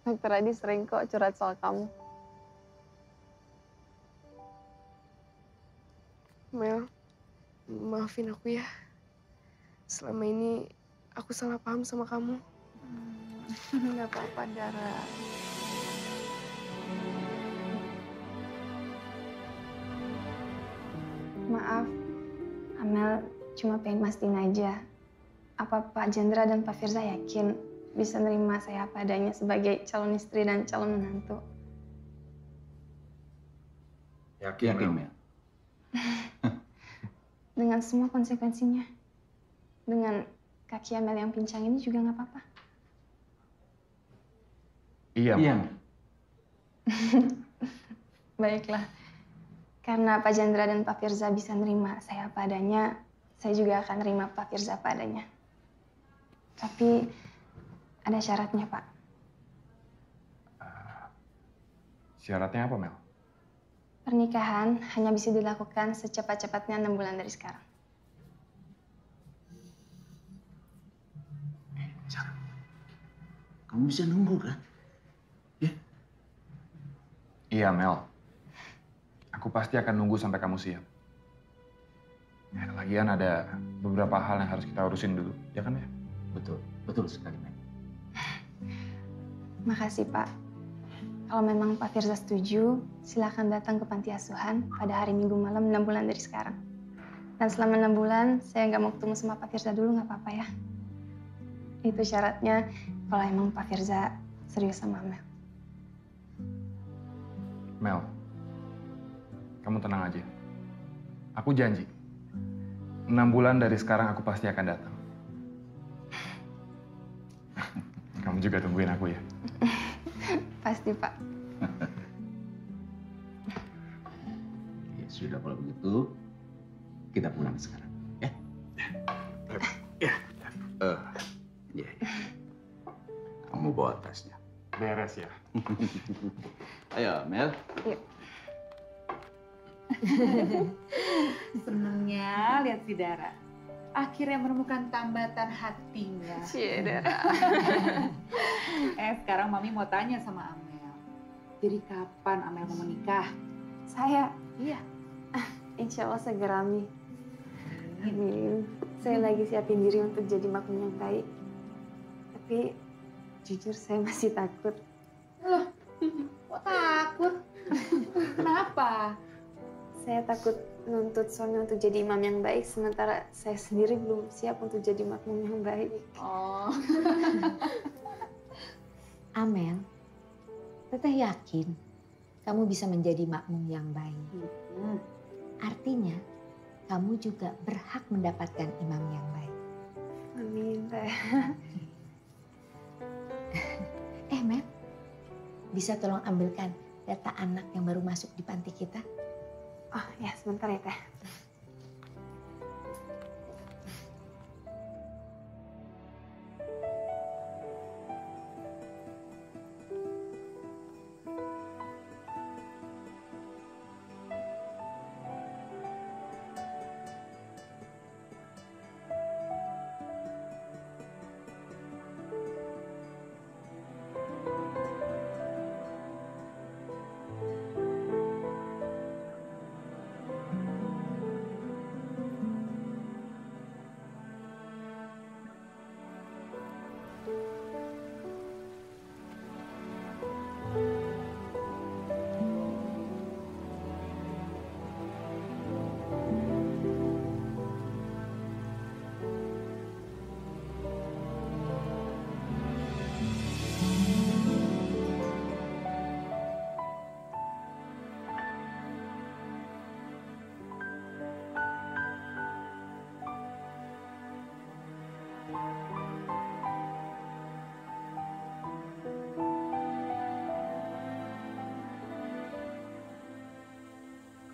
Dokter Adi sering kok curhat soal kamu. Mel, maafin aku ya. Selama ini aku salah paham sama kamu. Nggak apa-apa, Dara. Maaf, Amel cuma pengen mastiin aja. Apa Pak Jendra dan Pak Firza yakin bisa nerima saya apa adanya sebagai calon istri dan calon menantu? Yakin, Mel. Dengan semua konsekuensinya. Dengan kaki Amel yang pincang ini juga nggak apa-apa. Iya. Baiklah. Karena Pak Jendra dan Pak Firza bisa nerima saya apa adanya, saya juga akan nerima Pak Firza apa adanya. Tapi ada syaratnya, Pak. Syaratnya apa, Mel? Pernikahan hanya bisa dilakukan secepat-cepatnya 6 bulan dari sekarang. Kamu bisa nunggu kan? Iya, Mel. Aku pasti akan nunggu sampai kamu siap. Ya, lagian ada beberapa hal yang harus kita urusin dulu, ya kan ya? Betul sekali, Mel. Makasih, Pak. Kalau memang Pak Firza setuju, silakan datang ke panti asuhan pada hari Minggu malam 6 bulan dari sekarang. Dan selama 6 bulan, saya nggak mau ketemu sama Pak Firza dulu, nggak apa-apa ya. Itu syaratnya kalau emang Pak Firza serius sama Mel. Mel, kamu tenang aja. Aku janji, 6 bulan dari sekarang aku pasti akan datang. Kamu juga tungguin aku ya? Pasti, Pak. Ya sudah, kalau begitu kita pulang sekarang, ya? Ya. Kamu bawa tasnya. Beres ya. Ayo, Mel. Yuk. Senengnya lihat si Dara. Akhirnya menemukan tambatan hatinya. Cie, Dara. Sekarang Mami mau tanya sama Amel. Jadi kapan Amel mau menikah? Saya? Iya. Insya Allah segera, Mi. Amin. Saya lagi siapin diri untuk jadi makmum yang baik. Tapi jujur saya masih takut. Loh, kok takut? Kenapa? Saya takut nuntut suami untuk jadi imam yang baik, sementara saya sendiri belum siap untuk jadi makmum yang baik. Oh. Amel, Teteh yakin kamu bisa menjadi makmum yang baik. Artinya, kamu juga berhak mendapatkan imam yang baik. Amin, Teh. Mel, bisa tolong ambilkan data anak yang baru masuk di panti kita? Oh ya, sebentar ya, Teh.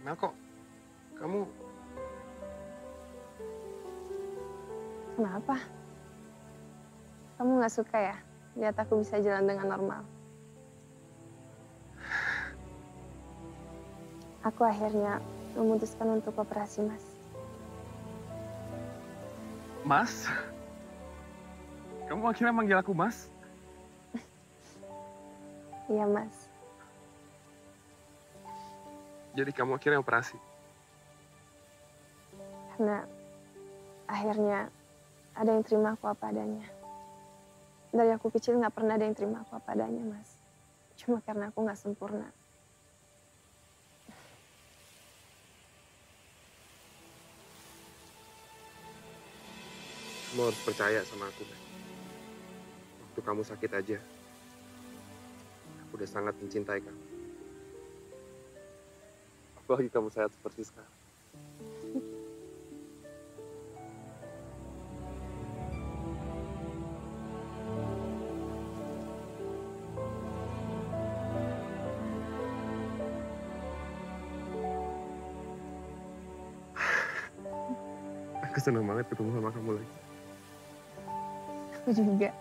Mel, kok kamu... Kenapa? Kamu nggak suka ya lihat aku bisa jalan dengan normal? Aku akhirnya memutuskan untuk operasi, Mas. Mas? Kamu akhirnya manggil aku Mas? Iya, Mas. Jadi kamu akhirnya operasi? Karena akhirnya ada yang terima aku apa adanya. Dari aku kecil nggak pernah ada yang terima aku apa adanya, Mas. Cuma karena aku nggak sempurna. Kamu harus percaya sama aku, Mel. Waktu kamu sakit aja, aku udah sangat mencintai kamu. Apalagi kamu sehat seperti sekarang. Aku senang banget ketemu sama kamu lagi. Aku juga.